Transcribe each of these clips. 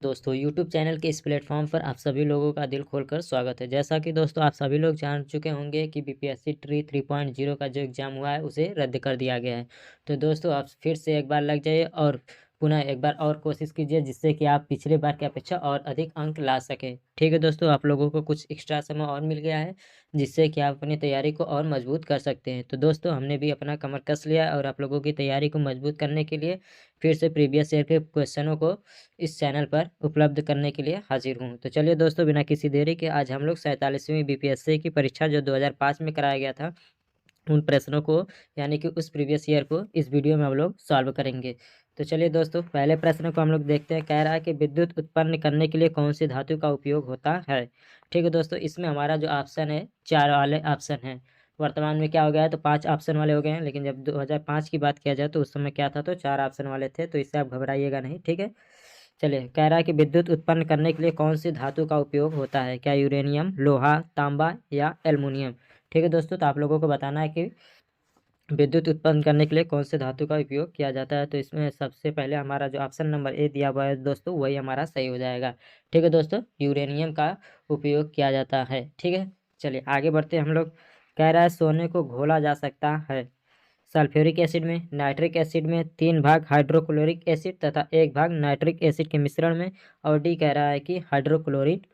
दोस्तों YouTube channel के इस प्लेटफॉर्म पर आप सभी लोगों का दिल खोलकर स्वागत है। जैसा कि दोस्तों आप सभी लोग जान चुके होंगे कि बीपीएससी ट्री 3.0 का जो एग्ज़ाम हुआ है उसे रद्द कर दिया गया है। तो दोस्तों आप फिर से एक बार लग जाइए और पुनः एक बार और कोशिश कीजिए, जिससे कि आप पिछले बार की अपेक्षा और अधिक अंक ला सकें। ठीक है दोस्तों, आप लोगों को कुछ एक्स्ट्रा समय और मिल गया है, जिससे कि आप अपनी तैयारी को और मजबूत कर सकते हैं। तो दोस्तों हमने भी अपना कमर कस लिया और आप लोगों की तैयारी को मजबूत करने के लिए फिर से प्रीवियस ईयर के क्वेश्चनों को इस चैनल पर उपलब्ध करने के लिए हाजिर हूँ। तो चलिए दोस्तों, बिना किसी देरी के आज हम लोग 47वीं बीपीएससी की परीक्षा जो 2005 में कराया गया था, उन प्रश्नों को यानी कि उस प्रीवियस ईयर को इस वीडियो में हम लोग सॉल्व करेंगे। तो चलिए दोस्तों, पहले प्रश्न को हम लोग देखते हैं। कह रहा है कि विद्युत उत्पन्न करने के लिए कौन सी धातु का उपयोग होता है। ठीक है दोस्तों, इसमें हमारा जो ऑप्शन है 4 वाले ऑप्शन हैं। वर्तमान में क्या हो गया है, तो 5 ऑप्शन वाले हो गए हैं, लेकिन जब 2005 की बात किया जाए तो उस समय क्या था, तो 4 ऑप्शन वाले थे। तो इससे आप घबराइएगा नहीं, ठीक है। चलिए, कह रहा है कि विद्युत उत्पन्न करने के लिए कौन सी धातु का उपयोग होता है। क्या यूरेनियम, लोहा, तांबा या एल्युमिनियम। ठीक है दोस्तों, तो आप लोगों को बताना है कि विद्युत उत्पन्न करने के लिए कौन से धातु का उपयोग किया जाता है। तो इसमें सबसे पहले हमारा जो ऑप्शन नंबर ए दिया हुआ है दोस्तों, वही हमारा सही हो जाएगा। ठीक है दोस्तों, यूरेनियम का उपयोग किया जाता है। ठीक है, चलिए आगे बढ़ते हैं हम लोग। कह रहा है सोने को घोला जा सकता है सल्फ्यूरिक एसिड में, नाइट्रिक एसिड में, 3 भाग हाइड्रोक्लोरिक एसिड तथा 1 भाग नाइट्रिक एसिड के मिश्रण में, और डी कह रहा है कि हाइड्रोक्लोरिक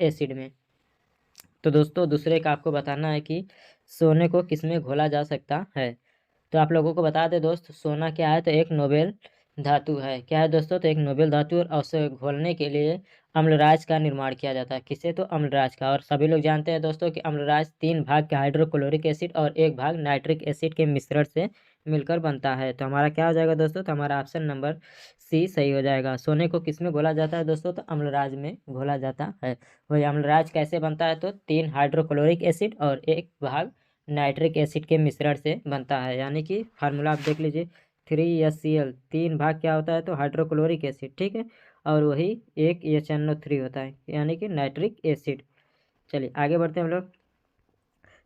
एसिड में। तो दोस्तों दूसरे का आपको बताना है कि सोने को किस में घोला जा सकता है। तो आप लोगों को बता दें दोस्त, सोना क्या है, तो एक नोबेल धातु है। क्या है दोस्तों, तो एक नोबेल धातु, और उसे घोलने के लिए अम्लराज का निर्माण किया जाता है। किसे, तो अम्लराज का। और सभी लोग जानते हैं दोस्तों कि अम्लराज 3 भाग के हाइड्रोक्लोरिक एसिड और 1 भाग नाइट्रिक एसिड के मिश्रण से मिलकर बनता है। तो हमारा क्या हो जाएगा दोस्तों, तो हमारा ऑप्शन नंबर सी सही हो जाएगा। सोने को किस में घोला जाता है दोस्तों, तो अम्लराज में घोला जाता है। वही अम्लराज कैसे बनता है, तो 3 हाइड्रोक्लोरिक एसिड और 1 भाग नाइट्रिक एसिड के मिश्रण से बनता है। यानी कि फार्मूला आप देख लीजिए, 3HCl, 3 भाग क्या होता है, तो हाइड्रोक्लोरिक एसिड, ठीक है, और वही 1 HNO3 होता है, यानी कि नाइट्रिक एसिड। चलिए आगे बढ़ते हैं हम लोग।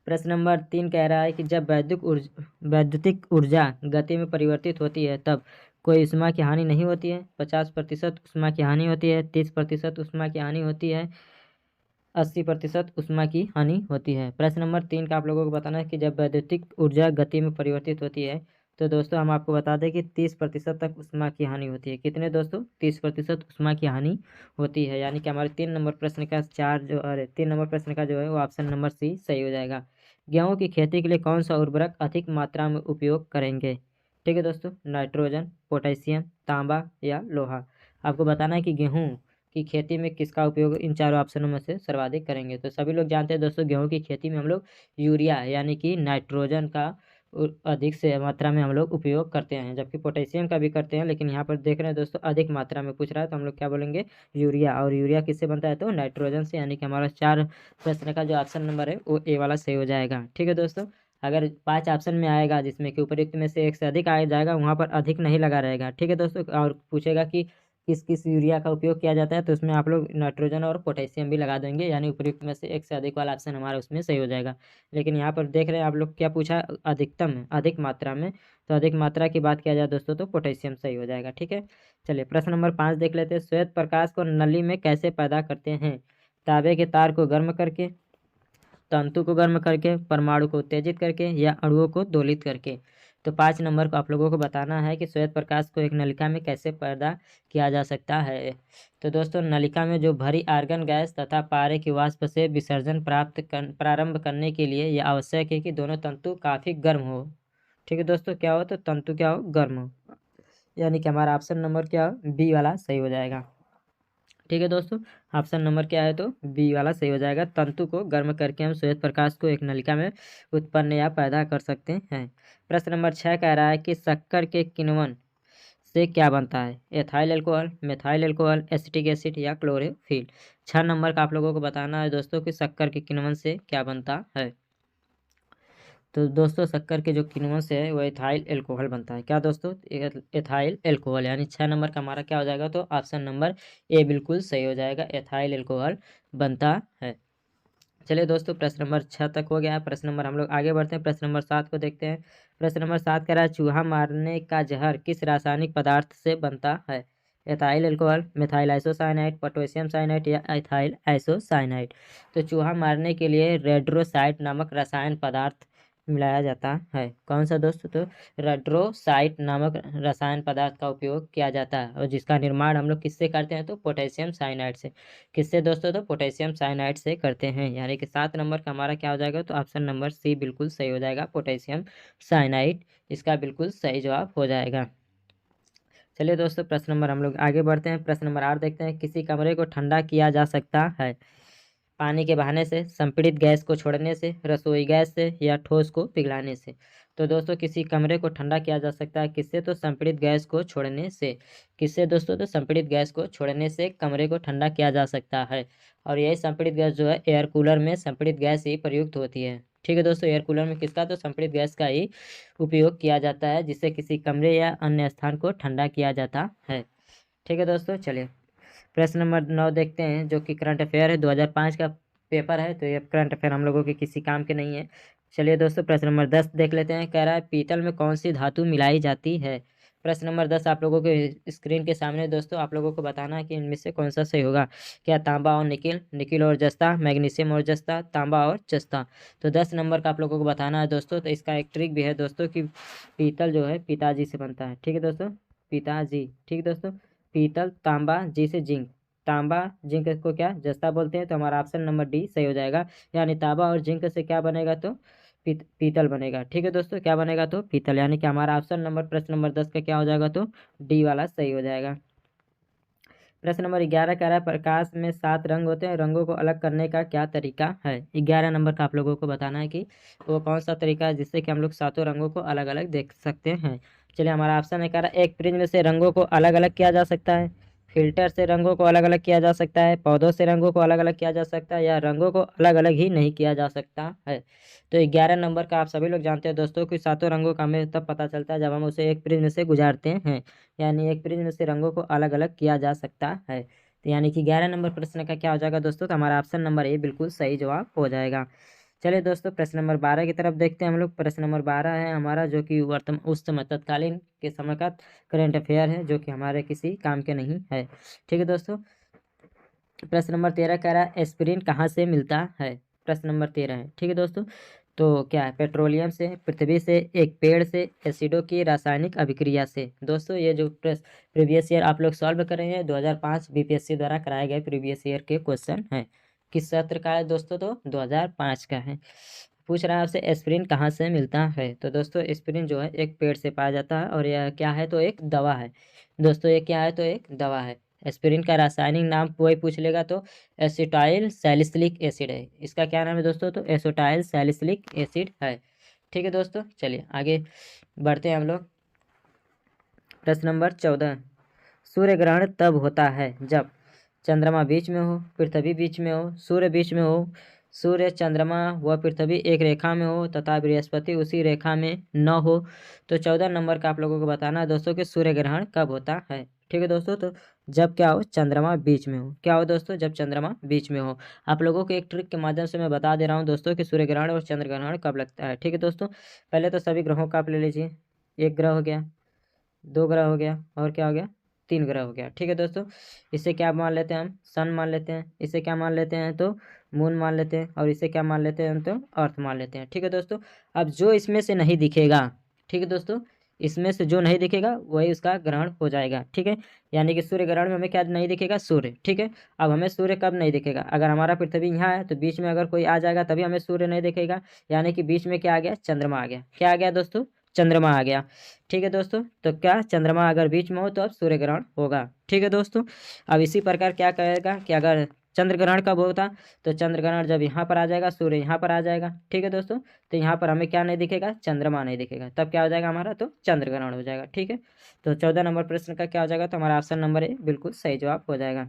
प्रश्न नंबर 3 कह रहा है कि जब वैद्युतिक ऊर्जा गति में परिवर्तित होती है तब कोई ऊष्मा की हानि नहीं होती है। 50% ऊष्मा की हानि होती है, 30% ऊष्मा की हानि होती है, 80% ऊष्मा की हानि होती है। प्रश्न नंबर 3 का आप लोगों को बताना है कि जब वैद्युतिक ऊर्जा गति में परिवर्तित होती है, तो दोस्तों हम आपको बता दें कि 30% तक ऊष्मा की हानि होती है। कितने दोस्तों, 30% ऊष्मा की हानि होती है। यानी कि हमारे 3 नंबर प्रश्न का 3 नंबर प्रश्न का जो है वो ऑप्शन नंबर सी सही हो जाएगा। गेहूँ की खेती के लिए कौन सा उर्वरक अधिक मात्रा में उपयोग करेंगे। ठीक है दोस्तों, नाइट्रोजन, पोटेशियम, तांबा या लोहा। आपको बताना है कि गेहूँ की खेती में किसका उपयोग इन चारों ऑप्शनों में से सर्वाधिक करेंगे। तो सभी लोग जानते हैं दोस्तों, गेहूं की खेती में हम लोग यूरिया यानी कि नाइट्रोजन का अधिक से मात्रा में हम लोग उपयोग करते हैं, जबकि पोटेशियम का भी करते हैं, लेकिन यहाँ पर देख रहे हैं दोस्तों अधिक मात्रा में पूछ रहा है, तो हम लोग क्या बोलेंगे, यूरिया। और यूरिया किससे बनता है, तो नाइट्रोजन से। यानी कि हमारा 4 प्रश्न का जो ऑप्शन नंबर है वो ए वाला सही हो जाएगा। ठीक है दोस्तों, अगर 5 ऑप्शन में आएगा जिसमें कि उपयुक्त में से एक से अधिक आ जाएगा, वहाँ पर अधिक नहीं लगा रहेगा। ठीक है दोस्तों, और पूछेगा कि किस किस यूरिया का उपयोग किया जाता है, तो उसमें आप लोग नाइट्रोजन और पोटेशियम भी लगा देंगे, यानी उपयुक्त में से एक से अधिक वाला ऑप्शन हमारा उसमें सही हो जाएगा। लेकिन यहाँ पर देख रहे हैं आप लोग क्या पूछा, अधिकतम है, अधिक मात्रा में। तो अधिक मात्रा की बात किया जाए दोस्तों, तो पोटेशियम सही हो जाएगा। ठीक है, चलिए प्रश्न नंबर 5 देख लेते हैं। श्वेत प्रकाश को नली में कैसे पैदा करते हैं। तांबे के तार को गर्म करके, तंतु को गर्म करके, परमाणु को उत्तेजित करके, या अणुओं को दोलित करके। तो 5 नंबर को आप लोगों को बताना है कि श्वेत प्रकाश को एक नलिका में कैसे पैदा किया जा सकता है। तो दोस्तों नलिका में जो भरी आर्गन गैस तथा पारे की वाष्प से विसर्जन प्रारंभ करने के लिए यह आवश्यक है कि दोनों तंतु काफ़ी गर्म हो। ठीक है दोस्तों, क्या हो, तो तंतु क्या हो, गर्म हो। यानी कि हमारा ऑप्शन नंबर क्या हो, बी वाला सही हो जाएगा। ठीक है दोस्तों, ऑप्शन नंबर क्या है, तो बी वाला सही हो जाएगा। तंतु को गर्म करके हम श्वेत प्रकाश को एक नलिका में उत्पन्न या पैदा कर सकते हैं। प्रश्न नंबर 6 कह रहा है कि शक्कर के किण्वन से क्या बनता है। Ethyl alcohol, methyl alcohol, acetic acid या क्लोरोफिल। 6 नंबर का आप लोगों को बताना है दोस्तों कि शक्कर के किण्वन से क्या बनता है। तो दोस्तों शक्कर के जो किण्वन से है वो एथाइल एल्कोहल बनता है। क्या दोस्तों, एथाइल एल्कोहल। यानी 6 नंबर का हमारा क्या हो जाएगा, तो ऑप्शन नंबर ए बिल्कुल सही हो जाएगा, एथाइल एल्कोहल बनता है। चलिए दोस्तों, प्रश्न नंबर 6 तक हो गया है। प्रश्न नंबर हम लोग आगे बढ़ते हैं, प्रश्न नंबर 7 को देखते हैं। प्रश्न नंबर 7 कह रहा है चूहा मारने का जहर किस रासायनिक पदार्थ से बनता है। Ethyl alcohol, methyl isocyanide, potassium cyanide या एथाइल आइसोसाइनाइड। तो चूहा मारने के लिए रेड्रोसाइट नामक रसायन पदार्थ मिलाया जाता है। कौन सा दोस्तों? तो रेड्रोसाइट नामक रसायन पदार्थ का उपयोग किया जाता है और जिसका निर्माण हम लोग किससे करते हैं? तो पोटेशियम साइनाइड से। किससे दोस्तों? तो पोटेशियम साइनाइड से करते हैं। यानी कि 7 नंबर का हमारा क्या हो जाएगा? तो ऑप्शन नंबर सी बिल्कुल सही हो जाएगा, पोटेशियम साइनाइड इसका बिल्कुल सही जवाब हो जाएगा। चलिए दोस्तों, प्रश्न नंबर हम लोग आगे बढ़ते हैं। प्रश्न नंबर 8 देखते हैं। किसी कमरे को ठंडा किया जा सकता है पानी के बहाने से, संपीड़ित गैस को छोड़ने से, रसोई गैस से या ठोस को पिघलाने से। तो दोस्तों किसी कमरे को ठंडा किया जा सकता है किससे? तो संपीड़ित गैस को छोड़ने से। किससे दोस्तों? तो संपीड़ित गैस को छोड़ने से कमरे को ठंडा किया जा सकता है। और यही संपीड़ित गैस जो है एयर कूलर में संपीड़ित गैस ही प्रयुक्त होती है। ठीक है दोस्तों, एयर कूलर में किसका? तो संपीड़ित गैस का ही उपयोग किया जाता है जिससे किसी कमरे या अन्य स्थान को ठंडा किया जाता है। ठीक है दोस्तों, चलिए प्रश्न नंबर 9 देखते हैं जो कि करंट अफेयर है, 2005 का पेपर है। तो ये करंट अफेयर हम लोगों के किसी काम के नहीं है। चलिए दोस्तों प्रश्न नंबर 10 देख लेते हैं। कह रहा है पीतल में कौन सी धातु मिलाई जाती है? प्रश्न नंबर 10 आप लोगों के स्क्रीन के सामने दोस्तों, आप लोगों को बताना है कि इनमें से कौन सा सही होगा। क्या तांबा और निकिल, निकिल और जस्ता, मैग्नीशियम और जस्ता, तांबा और जस्ता। तो 10 नंबर का आप लोगों को बताना है दोस्तों। तो इसका एक ट्रिक भी है दोस्तों कि पीतल जो है पिताजी से बनता है। ठीक है दोस्तों, पिताजी। ठीक है दोस्तों, पीतल, तांबा, जी से जिंक, तांबा जिंक को क्या? जस्ता बोलते हैं। तो हमारा ऑप्शन नंबर डी सही हो जाएगा। यानी तांबा और जिंक से क्या बनेगा? तो पीतल बनेगा। ठीक है दोस्तों, क्या बनेगा? तो पीतल। यानी कि हमारा ऑप्शन नंबर प्रश्न नंबर 10 का क्या हो जाएगा? तो डी वाला सही हो जाएगा। प्रश्न नंबर 11 कह रहा है प्रकाश में 7 रंग होते हैं, रंगों को अलग करने का क्या तरीका है? 11 नंबर का आप लोगों को बताना है कि वो कौन सा तरीका है जिससे कि हम लोग 7 रंगों को अलग अलग देख सकते हैं। चलिए हमारा ऑप्शन है कह रहा है एक प्रिज्म से रंगों को अलग अलग किया जा सकता है, फिल्टर से रंगों को अलग अलग किया जा सकता है, पौधों से रंगों को अलग अलग किया जा सकता है, या रंगों को अलग अलग ही नहीं किया जा सकता है। तो 11 नंबर का आप सभी लोग जानते हैं दोस्तों कि 7 रंगों का हमें तब पता चलता है जब हम उसे एक प्रिज्म से गुजारते हैं। यानी एक प्रिज्म से रंगों को अलग अलग किया जा सकता है। तो यानी कि 11 नंबर प्रश्न का क्या हो जाएगा दोस्तों? तो हमारा ऑप्शन नंबर ए बिल्कुल सही जवाब हो जाएगा। चलिए दोस्तों प्रश्न नंबर 12 की तरफ देखते हैं हम लोग। प्रश्न नंबर 12 है हमारा जो कि वर्तमान उस समय तत्कालीन के समय का करेंट अफेयर है जो कि हमारे किसी काम के नहीं है। ठीक है दोस्तों, प्रश्न नंबर 13 कह रहा है एस्पिरिन कहाँ से मिलता है? प्रश्न नंबर 13 है। ठीक है दोस्तों, तो क्या है? पेट्रोलियम से, पृथ्वी से, एक पेड़ से, एसिडों की रासायनिक अभिक्रिया से। दोस्तों ये जो प्रीवियस ईयर आप लोग सॉल्व कर रहे हैं 2005 बीपीएससी द्वारा कराए गए प्रीवियस ईयर के क्वेश्चन हैं। किस सत्र का है दोस्तों? तो 2005 का है। पूछ रहा है आपसे एस्पिरिन कहाँ से मिलता है? तो दोस्तों एस्पिरिन जो है एक पेड़ से पाया जाता है और यह क्या है? तो एक दवा है। दोस्तों ये क्या है? तो एक दवा है। एस्पिरिन का रासायनिक नाम कोई पूछ लेगा तो एसिटाइल सैलिसिलिक एसिड है। इसका क्या नाम है दोस्तों? तो एसिटाइल सैलिसिलिक एसिड है। ठीक है दोस्तों, चलिए आगे बढ़ते हैं हम लोग। प्रश्न नंबर 14, सूर्य ग्रहण तब होता है जब चंद्रमा बीच में हो, पृथ्वी बीच में हो, सूर्य बीच में हो, सूर्य, चंद्रमा व पृथ्वी एक रेखा में हो तथा बृहस्पति उसी रेखा में न हो। तो 14 नंबर का आप लोगों को बताना है दोस्तों कि सूर्य ग्रहण कब होता है। ठीक है दोस्तों, तो जब क्या हो? चंद्रमा बीच में हो। क्या हो दोस्तों? जब चंद्रमा बीच में हो। आप लोगों को एक ट्रिक के माध्यम से मैं बता दे रहा हूँ दोस्तों कि सूर्य ग्रहण और चंद्र ग्रहण कब लगता है। ठीक है दोस्तों, पहले तो सभी ग्रहों का आप ले लीजिए। एक ग्रह हो गया, 2 ग्रह हो गया, और क्या हो गया? 3 ग्रह हो गया। ठीक है दोस्तों, इसे क्या मान लेते हैं? हम सन मान लेते हैं। इसे क्या मान लेते हैं? तो मून मान लेते हैं। और इसे क्या मान लेते हैं? हम तो अर्थ मान लेते हैं। ठीक है दोस्तों, अब जो इसमें से नहीं दिखेगा, ठीक है दोस्तों, इसमें से जो नहीं दिखेगा वही उसका ग्रहण हो जाएगा। ठीक है, यानी कि सूर्य ग्रहण में हमें क्या नहीं दिखेगा? सूर्य। ठीक है, अब हमें सूर्य कब नहीं दिखेगा? अगर हमारा पृथ्वी यहाँ है तो बीच में अगर कोई आ जाएगा तभी हमें सूर्य नहीं दिखेगा। यानी कि बीच में क्या आ गया? चंद्रमा आ गया। क्या आ गया दोस्तों? चंद्रमा आ गया। ठीक है दोस्तों, तो क्या चंद्रमा अगर बीच में हो तो अब सूर्य ग्रहण होगा। ठीक है दोस्तों, अब इसी प्रकार क्या कहेगा कि अगर चंद्र ग्रहण कब होता? तो चंद्र ग्रहण जब यहाँ पर आ जाएगा, सूर्य यहाँ पर आ जाएगा। ठीक है दोस्तों, तो यहाँ पर हमें क्या नहीं दिखेगा? चंद्रमा नहीं दिखेगा। तब क्या हो जाएगा हमारा? तो चंद्र ग्रहण हो जाएगा। ठीक है, तो 14 नंबर प्रश्न का क्या हो जाएगा? तो हमारा ऑप्शन नंबर ए बिल्कुल सही जवाब हो जाएगा।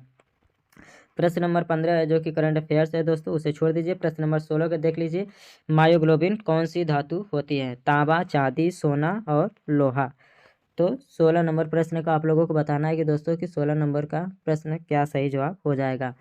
प्रश्न नंबर 15 है जो कि करंट अफेयर्स है दोस्तों, उसे छोड़ दीजिए। प्रश्न नंबर 16 को देख लीजिए। मायोग्लोबिन कौन सी धातु होती है? तांबा, चांदी, सोना और लोहा। तो 16 नंबर प्रश्न का आप लोगों को बताना है कि दोस्तों कि 16 नंबर का प्रश्न क्या सही जवाब हो जाएगा।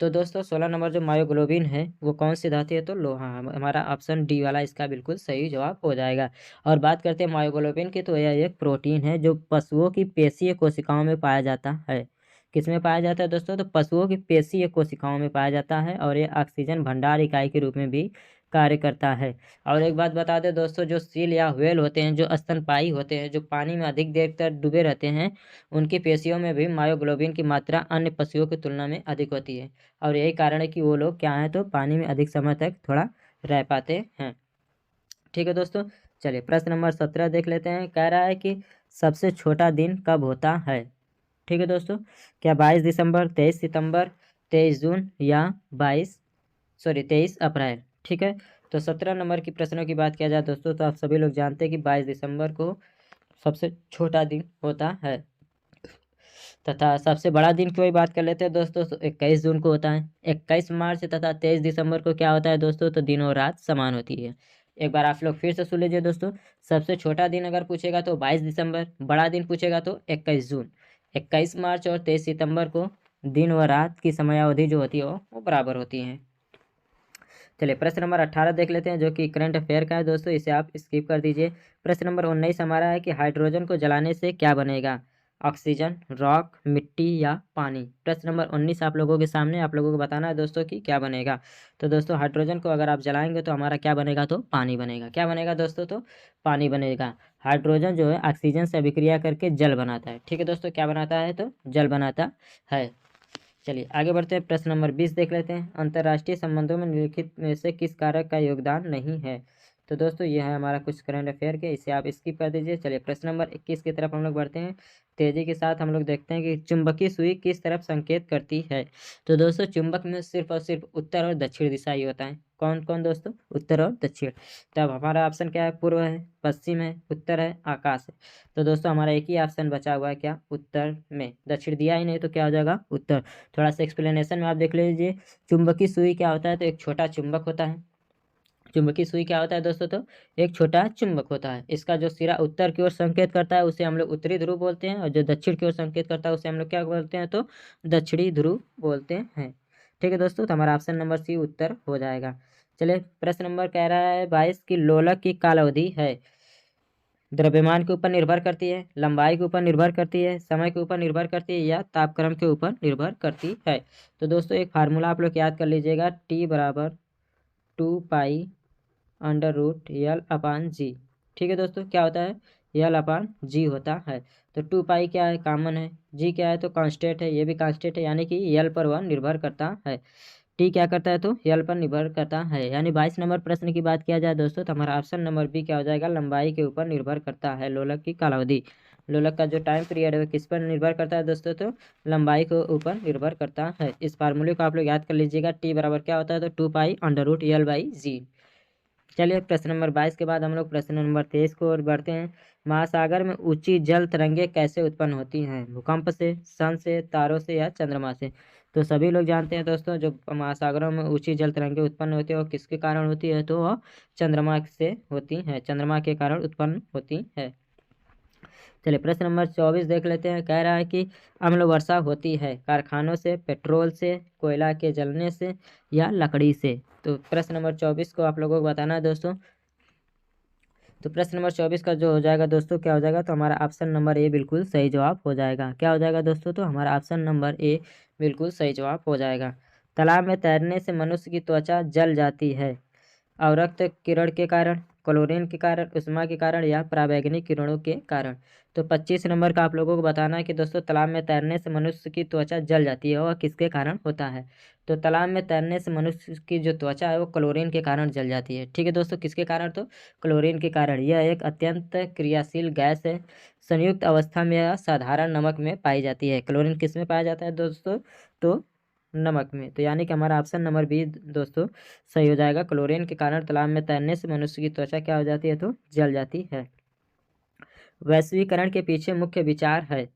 तो दोस्तों 16 नंबर जो मायोग्लोबिन है वो कौन सी धातु है, तो लोहा। हमारा ऑप्शन डी वाला इसका बिल्कुल सही जवाब हो जाएगा। और बात करते हैं मायोग्लोबिन की, तो यह एक प्रोटीन है जो पशुओं की पेशीय कोशिकाओं में पाया जाता है। किस में पाया जाता है दोस्तों, तो पशुओं की पेशीय कोशिकाओं में पाया जाता है, और ये ऑक्सीजन भंडार इकाई के रूप में भी कार्य करता है। और एक बात बता दें दोस्तों, जो सील या व्हेल होते हैं, जो स्तनपायी होते हैं, जो पानी में अधिक देर तक डूबे रहते हैं, उनकी पेशियों में भी मायोग्लोबिन की मात्रा अन्य पशुओं की तुलना में अधिक होती है। और यही कारण है कि वो लोग क्या हैं, तो पानी में अधिक समय तक थोड़ा रह पाते हैं। ठीक है दोस्तों, चलिए प्रश्न नंबर 17 देख लेते हैं। कह रहा है कि सबसे छोटा दिन कब होता है। ठीक है दोस्तों, क्या 22 दिसंबर, 23 सितंबर, 23 जून या 23 अप्रैल। ठीक है, तो 17 नंबर की प्रश्नों की बात किया जाए दोस्तों, तो आप सभी लोग जानते हैं कि 22 दिसंबर को सबसे छोटा दिन होता है। तथा सबसे बड़ा दिन की वही बात कर लेते हैं दोस्तों, तो 21 जून को होता है। 21 मार्च तथा 23 दिसंबर को क्या होता है दोस्तों, तो दिन और रात समान होती है। एक बार आप लोग फिर से सुन लीजिए दोस्तों, सबसे छोटा दिन अगर पूछेगा तो 22 दिसंबर, बड़ा दिन पूछेगा तो 21 जून। 21 मार्च और 23 सितंबर को दिन व रात की समयावधि जो होती है वो बराबर होती है। चलिए प्रश्न नंबर 18 देख लेते हैं, जो कि करंट अफेयर का है दोस्तों, इसे आप स्किप कर दीजिए। प्रश्न नंबर 19 हमारा है कि हाइड्रोजन को जलाने से क्या बनेगा, ऑक्सीजन, रॉक, मिट्टी या पानी। प्रश्न नंबर 19 आप लोगों के सामने, आप लोगों को बताना है दोस्तों कि क्या बनेगा। तो दोस्तों हाइड्रोजन को अगर आप जलाएंगे तो हमारा क्या बनेगा, तो पानी बनेगा। क्या बनेगा दोस्तों, तो पानी बनेगा। हाइड्रोजन जो है ऑक्सीजन से अभिक्रिया करके जल बनाता है। ठीक है दोस्तों, क्या बनाता है, तो जल बनाता है। चलिए आगे बढ़ते हैं, प्रश्न नंबर 20 देख लेते हैं। अंतर्राष्ट्रीय संबंधों में निम्नलिखित में से किस कारक का योगदान नहीं है। तो दोस्तों ये है हमारा कुछ करंट अफेयर के, इसे आप स्किप कर दीजिए। चलिए प्रश्न नंबर 21 की तरफ हम लोग बढ़ते हैं। तेजी के साथ हम लोग देखते हैं कि चुंबकीय सुई किस तरफ संकेत करती है। तो दोस्तों चुंबक में सिर्फ और सिर्फ उत्तर और दक्षिण दिशा ही होता है। कौन कौन दोस्तों, उत्तर और दक्षिण। तब हमारा ऑप्शन क्या है, पूर्व है, पश्चिम है, उत्तर है, आकाश है। तो दोस्तों हमारा एक ही ऑप्शन बचा हुआ है, क्या, उत्तर में। दक्षिण दिया ही नहीं तो क्या हो जाएगा, उत्तर। थोड़ा सा एक्सप्लेनेशन में आप देख लीजिए। चुंबकीय सुई क्या होता है, तो एक छोटा चुंबक होता है। चुंबकीय सुई क्या होता है दोस्तों, तो एक छोटा चुंबक होता है। इसका जो सिरा उत्तर की ओर संकेत करता है उसे हम लोग उत्तरी ध्रुव बोलते हैं, और जो दक्षिण की ओर संकेत करता है उसे हम लोग क्या बोलते हैं, तो दक्षिणी ध्रुव बोलते हैं। ठीक है दोस्तों, तो हमारा ऑप्शन नंबर सी उत्तर हो जाएगा। चलिए प्रश्न नंबर कह रहा है 22 की लोलक की काल अवधि है। द्रव्यमान के ऊपर निर्भर करती है, लंबाई के ऊपर निर्भर करती है, समय के ऊपर निर्भर करती है, या तापक्रम के ऊपर निर्भर करती है। तो दोस्तों एक फार्मूला आप लोग याद कर लीजिएगा, टी बराबर 2 पाई √L/G। ठीक है दोस्तों, क्या होता है, L/G होता है। तो 2 पाई क्या है, कॉमन है, जी क्या है, तो कांस्टेंट है, ये भी कांस्टेंट है, यानी कि L पर वह निर्भर करता है। टी क्या करता है, तो यल पर निर्भर करता है। यानी 22 नंबर प्रश्न की बात किया जाए दोस्तों, तो हमारा ऑप्शन नंबर बी क्या हो जाएगा, लंबाई के ऊपर निर्भर करता है, लोलक की कालावधि। लोलक का जो टाइम पीरियड है वो किस पर निर्भर करता है दोस्तों, तो लंबाई के ऊपर निर्भर करता है। इस फार्मूले को आप लोग याद कर लीजिएगा, टी बराबर क्या होता है, तो 2 पाई √L/G। चलिए प्रश्न नंबर 22 के बाद हम लोग प्रश्न नंबर 23 को ओर बढ़ते हैं। महासागर में ऊंची जल तरंगे कैसे उत्पन्न होती हैं, भूकंप से, सन से, तारों से या चंद्रमा से। तो सभी लोग जानते हैं दोस्तों, जो महासागरों में ऊंची जल तरंगे उत्पन्न होती है वो किसके कारण होती है, तो वह चंद्रमा से होती हैं, चंद्रमा के कारण उत्पन्न होती है। चलिए प्रश्न नंबर 24 देख लेते हैं। कह रहा है कि अम्ल वर्षा होती है कारखानों से, पेट्रोल से, कोयला के जलने से या लकड़ी से। तो प्रश्न नंबर 24 को आप लोगों को बताना है दोस्तों। तो प्रश्न नंबर 24 का जो हो जाएगा दोस्तों, क्या हो जाएगा, तो हमारा ऑप्शन नंबर ए बिल्कुल सही जवाब हो जाएगा। क्या हो जाएगा दोस्तों, तो हमारा ऑप्शन नंबर ए बिल्कुल सही जवाब हो जाएगा। तालाब में तैरने से मनुष्य की त्वचा जल जाती है, अवरक्त किरण के कारण, क्लोरीन के कारण, उष्मा के कारण या पराबैंगनी किरणों के कारण। तो 25 नंबर का आप लोगों को बताना है कि दोस्तों तालाब में तैरने से मनुष्य की त्वचा जल जाती है, वह किसके कारण होता है। तो तालाब में तैरने से मनुष्य की जो त्वचा है वो क्लोरीन के कारण जल जाती है। ठीक है दोस्तों, किसके कारण, तो क्लोरीन के कारण। यह एक अत्यंत क्रियाशील गैस है, संयुक्त अवस्था में या साधारण नमक में पाई जाती है। क्लोरीन किस में पाया जाता है दोस्तों, तो नमक में। तो यानी कि हमारा ऑप्शन नंबर बी दोस्तों सही हो जाएगा। क्लोरीन के कारण तालाब में तैरने से मनुष्य की त्वचा क्या हो जाती है, तो जल जाती है। वैश्वीकरण के पीछे मुख्य विचार है।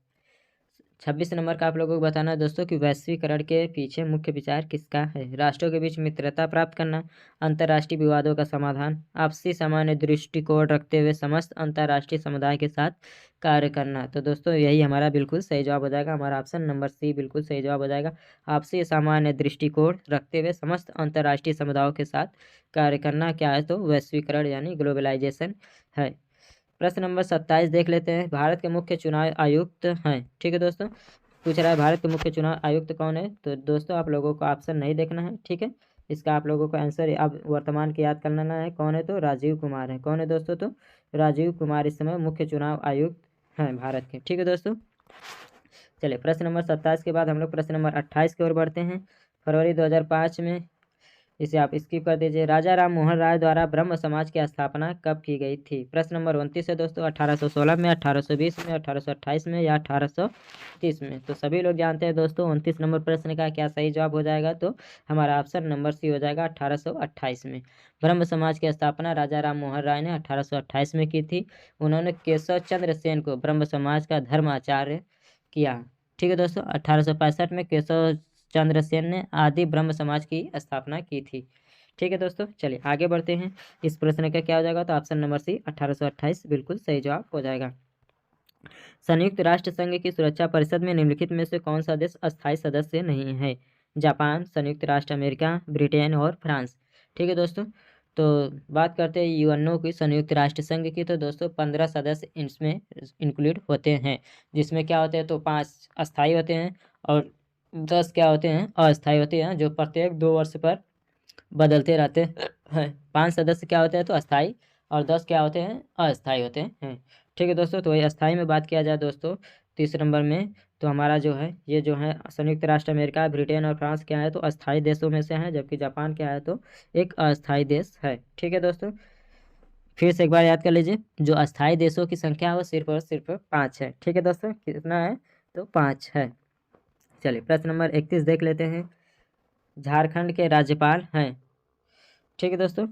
26 नंबर का आप लोगों को बताना है दोस्तों कि वैश्वीकरण के पीछे मुख्य विचार किसका है। राष्ट्रों के बीच मित्रता प्राप्त करना, अंतर्राष्ट्रीय विवादों का समाधान, आपसी सामान्य दृष्टिकोण रखते हुए समस्त अंतर्राष्ट्रीय समुदाय के साथ कार्य करना। तो दोस्तों यही हमारा बिल्कुल सही जवाब हो जाएगा, हमारा ऑप्शन नंबर सी बिल्कुल सही जवाब हो जाएगा। आपसी सामान्य दृष्टिकोण रखते हुए समस्त अंतर्राष्ट्रीय समुदायों के साथ कार्य करना क्या है, तो वैश्वीकरण यानी ग्लोबलाइजेशन है। प्रश्न नंबर 27 देख लेते हैं। भारत के मुख्य चुनाव आयुक्त हैं, ठीक है दोस्तों। पूछ रहा है भारत के मुख्य चुनाव आयुक्त कौन है, तो दोस्तों आप लोगों को ऑप्शन नहीं देखना है, ठीक है। इसका आप लोगों को आंसर अब वर्तमान की याद करना है, कौन है, तो राजीव कुमार है। कौन है दोस्तों, तो राजीव कुमार इस समय मुख्य चुनाव आयुक्त हैं भारत के, ठीक है दोस्तों। चलिए प्रश्न नंबर 27 के बाद हम लोग प्रश्न नंबर 28 की ओर बढ़ते हैं। फरवरी 2005 में, इसे आप स्किप कर दीजिए। राजा राम मोहन राय द्वारा ब्रह्म समाज की स्थापना कब की गई थी। प्रश्न नंबर 29 है दोस्तों, 1816 में, 1820 में, 1828 में या 1830 में। तो सभी लोग जानते हैं दोस्तों 29 नंबर प्रश्न का क्या सही जवाब हो जाएगा, तो हमारा ऑप्शन नंबर सी हो जाएगा 1828 में। ब्रह्म समाज की स्थापना राजा राम मोहन राय ने 1828 में की थी। उन्होंने केशव चंद्र सेन को ब्रह्म समाज का धर्माचार्य किया, ठीक है दोस्तों। 1865 में केशव चंद्र सेन ने आदि ब्रह्म समाज की स्थापना की थी, ठीक है दोस्तों। चलिए आगे बढ़ते हैं। इस प्रश्न का क्या हो जाएगा, तो ऑप्शन नंबर सी 1828 बिल्कुल सही जवाब हो जाएगा। संयुक्त राष्ट्र संघ की सुरक्षा परिषद में निम्नलिखित में से कौन सा देश अस्थायी सदस्य नहीं है। जापान, संयुक्त राष्ट्र अमेरिका, ब्रिटेन और फ्रांस, ठीक है दोस्तों। तो बात करते हैं यूएनओ की, संयुक्त राष्ट्र संघ की, तो दोस्तों 15 सदस्य इसमें इंक्लूड होते हैं, जिसमें क्या होते हैं, तो 5 अस्थायी होते हैं और 10 क्या होते हैं, अस्थायी होते हैं, जो प्रत्येक 2 वर्ष पर बदलते रहते हैं। 5 सदस्य क्या होते हैं, तो अस्थायी, और 10 क्या होते हैं, अस्थायी होते हैं, ठीक है दोस्तों। तो वही अस्थायी में बात किया जाए दोस्तों, तीसरे नंबर में तो हमारा जो है ये जो है संयुक्त राष्ट्र अमेरिका, ब्रिटेन और फ्रांस क्या है, तो अस्थायी देशों में से हैं, जबकि जापान क्या है, तो एक अस्थायी देश है, ठीक है दोस्तों। फिर से एक बार याद कर लीजिए, जो अस्थायी देशों की संख्या है वो सिर्फ और सिर्फ 5 है, ठीक है दोस्तों। कितना है, तो 5 है। चलिए प्रश्न नंबर 31 देख लेते हैं। झारखंड के राज्यपाल हैं, ठीक है दोस्तों,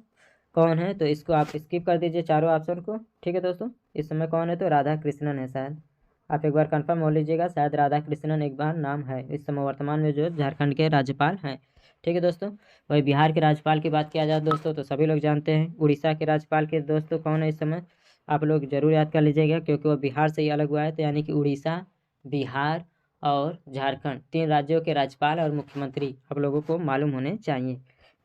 कौन है, तो इसको आप स्किप कर दीजिए चारों ऑप्शन को, ठीक है दोस्तों। इस समय कौन है, तो राधा कृष्णन है शायद, आप एक बार कंफर्म हो लीजिएगा, शायद राधा कृष्णन एक बार नाम है इस समय वर्तमान में जो झारखंड के राज्यपाल हैं, ठीक है दोस्तों। वही बिहार के राज्यपाल की बात किया जाए दोस्तों, तो सभी लोग जानते हैं उड़ीसा के राज्यपाल के दोस्तों कौन है इस समय, आप लोग जरूर याद कर लीजिएगा, क्योंकि वो बिहार से ही अलग हुआ है, तो यानी कि उड़ीसा, बिहार और झारखंड 3 राज्यों के राज्यपाल और मुख्यमंत्री आप लोगों को मालूम होने चाहिए,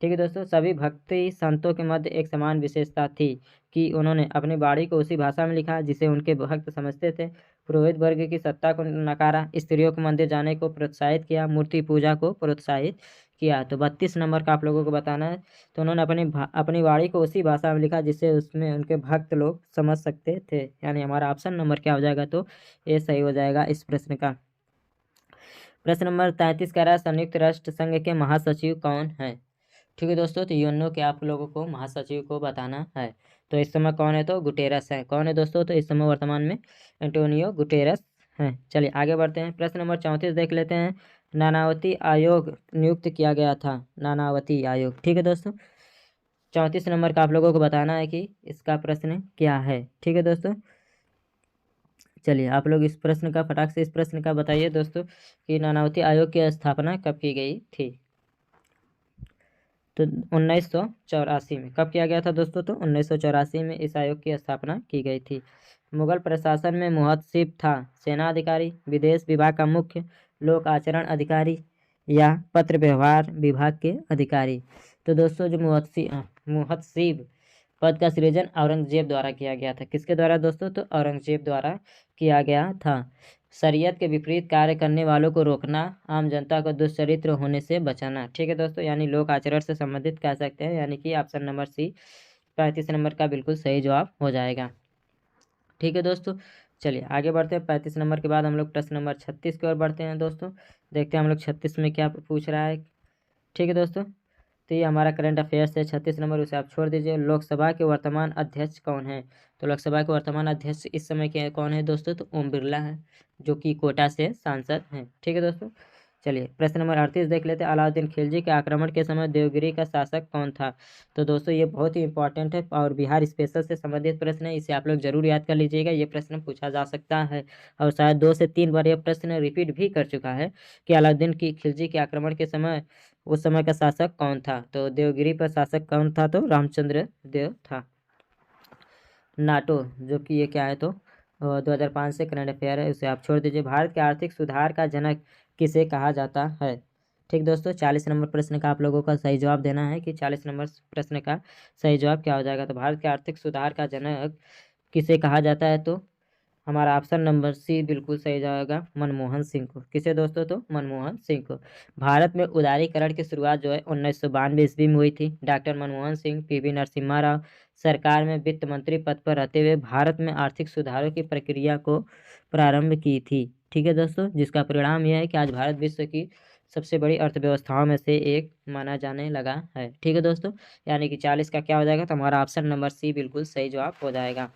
ठीक है दोस्तों। सभी भक्ति संतों के मध्य एक समान विशेषता थी कि उन्होंने अपनी बाणी को उसी भाषा में लिखा जिसे उनके भक्त समझते थे। पुरोहित वर्ग की सत्ता को नकारा, स्त्रियों को मंदिर जाने को प्रोत्साहित किया, मूर्ति पूजा को प्रोत्साहित किया। तो 32 नंबर का आप लोगों को बताना है। तो उन्होंने अपनी वाणी को उसी भाषा में लिखा जिससे उसमें उनके भक्त लोग समझ सकते थे, यानी हमारा ऑप्शन नंबर क्या हो जाएगा, तो ये सही हो जाएगा इस प्रश्न का। प्रश्न नंबर 33 कह रहा है संयुक्त राष्ट्र संघ के महासचिव कौन है, ठीक है दोस्तों। तो यूएनओ के आप लोगों को महासचिव को बताना है। तो इस समय कौन है, तो गुटेरस है। कौन है दोस्तों, तो इस समय वर्तमान में एंटोनियो गुटेरस हैं। चलिए आगे बढ़ते हैं। प्रश्न नंबर 34 देख लेते हैं। नानावती आयोग नियुक्त किया गया था, नानावती आयोग, ठीक है दोस्तों। 34 नंबर का आप लोगों को बताना है कि इसका प्रश्न क्या है, ठीक है दोस्तों। चलिए आप लोग इस प्रश्न का फटाक से इस प्रश्न का बताइए दोस्तों कि नानावती आयोग की स्थापना कब की गई थी। तो 1984 में कब किया गया था दोस्तों, तो 1984 में इस आयोग की स्थापना की गई थी। मुगल प्रशासन में मुहत्सिब था सेना अधिकारी, विदेश विभाग का मुख्य, लोक आचरण अधिकारी या पत्र व्यवहार विभाग के अधिकारी। तो दोस्तों जो मुहत्सिब पद का सृजन औरंगजेब द्वारा किया गया था। किसके द्वारा दोस्तों, तो औरंगजेब द्वारा किया गया था। शरीयत के विपरीत कार्य करने वालों को रोकना, आम जनता को दुष्चरित्र होने से बचाना, ठीक है दोस्तों, यानी लोक आचरण से संबंधित कह सकते हैं, यानी कि ऑप्शन नंबर सी 35 नंबर का बिल्कुल सही जवाब हो जाएगा, ठीक है दोस्तों। चलिए आगे बढ़ते हैं। 35 नंबर के बाद हम लोग प्रश्न नंबर 36 की ओर बढ़ते हैं दोस्तों। देखते हैं हम लोग 36 में क्या पूछ रहा है, ठीक है दोस्तों। तो ये हमारा करंट अफेयर्स है 36 नंबर, उसे आप छोड़ दीजिए। लोकसभा के वर्तमान अध्यक्ष कौन है, तो लोकसभा के वर्तमान अध्यक्ष इस समय के कौन है दोस्तों, तो ओम बिरला है, जो कि कोटा से सांसद हैं, ठीक है दोस्तों। चलिए प्रश्न नंबर 38 देख लेते हैं। अलाउद्दीन खिलजी के आक्रमण के समय देवगिरी का शासक कौन था। तो दोस्तों ये बहुत ही इंपॉर्टेंट है और बिहार स्पेशल से संबंधित प्रश्न है, इसे आप लोग जरूर याद कर लीजिएगा, ये प्रश्न पूछा जा सकता है और शायद 2 से 3 बार यह प्रश्न रिपीट भी कर चुका है कि अलाउद्दीन की खिलजी के आक्रमण के समय उस समय का शासक कौन था। तो देवगिरी पर शासक कौन था, तो रामचंद्र देव था। नाटो जो कि ये क्या है, तो 2005 से करंट अफेयर है, उसे आप छोड़ दीजिए। भारत के आर्थिक सुधार का जनक किसे कहा जाता है? ठीक दोस्तों, 40 नंबर प्रश्न का आप लोगों का सही जवाब देना है कि 40 नंबर प्रश्न का सही जवाब क्या हो जाएगा। तो भारत के आर्थिक सुधार का जनक किसे कहा जाता है? तो हमारा ऑप्शन नंबर सी बिल्कुल सही जाएगा, मनमोहन सिंह को। किसे दोस्तों? तो मनमोहन सिंह को। भारत में उदारीकरण की शुरुआत जो है 1992 ईस्वी में हुई थी। डॉक्टर मनमोहन सिंह पीवी नरसिम्हा राव सरकार में वित्त मंत्री पद पर रहते हुए भारत में आर्थिक सुधारों की प्रक्रिया को प्रारंभ की थी। ठीक है दोस्तों, जिसका परिणाम यह है कि आज भारत विश्व की सबसे बड़ी अर्थव्यवस्थाओं में से एक माना जाने लगा है। ठीक है दोस्तों, यानी कि 40 का क्या हो जाएगा? तो हमारा ऑप्शन नंबर सी बिल्कुल सही जवाब हो जाएगा।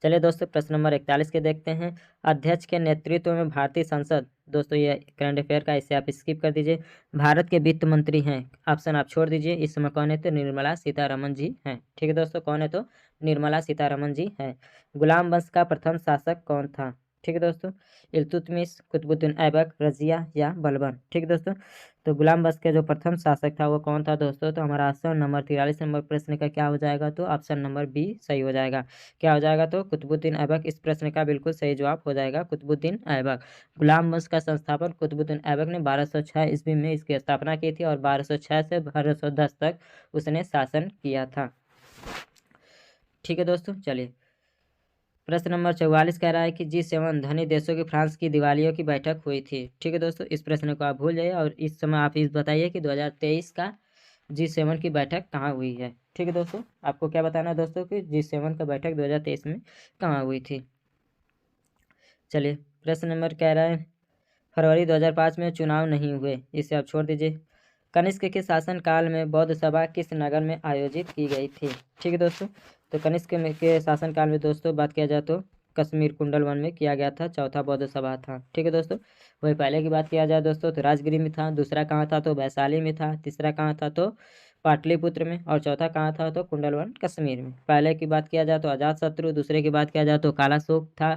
चलिए दोस्तों, प्रश्न नंबर 41 के देखते हैं। अध्यक्ष के नेतृत्व में भारतीय संसद, दोस्तों ये करंट अफेयर का, इसे आप स्किप कर दीजिए। भारत के वित्त मंत्री हैं, ऑप्शन आप छोड़ दीजिए। इस समय कौन है? तो निर्मला सीतारमन जी हैं। ठीक है दोस्तों, कौन है? तो निर्मला सीतारमन जी हैं। गुलाम वंश का प्रथम शासक कौन था? ठीक है दोस्तों, इल्तुतमिश, कुतुबुद्दीन ऐबक, रजिया या बलबन। ठीक है दोस्तों, तो गुलाम वंश का जो प्रथम शासक था वो कौन था दोस्तों? तो हमारा ऑप्शन नंबर 43 नंबर प्रश्न का क्या हो जाएगा? तो ऑप्शन नंबर बी सही हो जाएगा। क्या हो जाएगा? तो कुतुबुद्दीन ऐबक इस प्रश्न का बिल्कुल सही जवाब हो जाएगा, कुतुबुद्दीन ऐबक। गुलाम वंश का संस्थापन कुतुबुद्दीन ऐबक ने 1206 ईस्वी में इसकी स्थापना की थी और 1206 से 1210 तक उसने शासन किया था। ठीक है दोस्तों, चलिए प्रश्न नंबर 44 कह रहा है कि G7 धनी देशों की फ्रांस की दिवालियों की बैठक हुई थी। ठीक है दोस्तों, इस प्रश्न को आप भूल जाइए और इस समय आप इस बताइए कि 2023 का G7 की बैठक कहाँ हुई है। ठीक है दोस्तों, आपको क्या बताना है दोस्तों कि G7 का बैठक 2023 में कहाँ हुई थी। चलिए प्रश्न नंबर कह रहा है फरवरी 2005 में चुनाव नहीं हुए, इसे आप छोड़ दीजिए। कनिष्क के शासनकाल में बौद्ध सभा किस नगर में आयोजित की गई थी? ठीक है दोस्तों, तो कनिष्क के शासनकाल में दोस्तों बात किया जाए तो कश्मीर कुंडल वन में किया गया था, चौथा बौद्ध सभा था। ठीक है दोस्तों, वही पहले की बात किया जाए दोस्तों तो राजगिरी में था, दूसरा कहाँ था? तो वैशाली में था, तीसरा कहाँ था? तो पाटलिपुत्र में, और चौथा कहाँ था? तो कुंडलवन कश्मीर में। पहले की बात किया जाए तो अजातशत्रु, दूसरे की बात किया जाए तो कालाशोक था,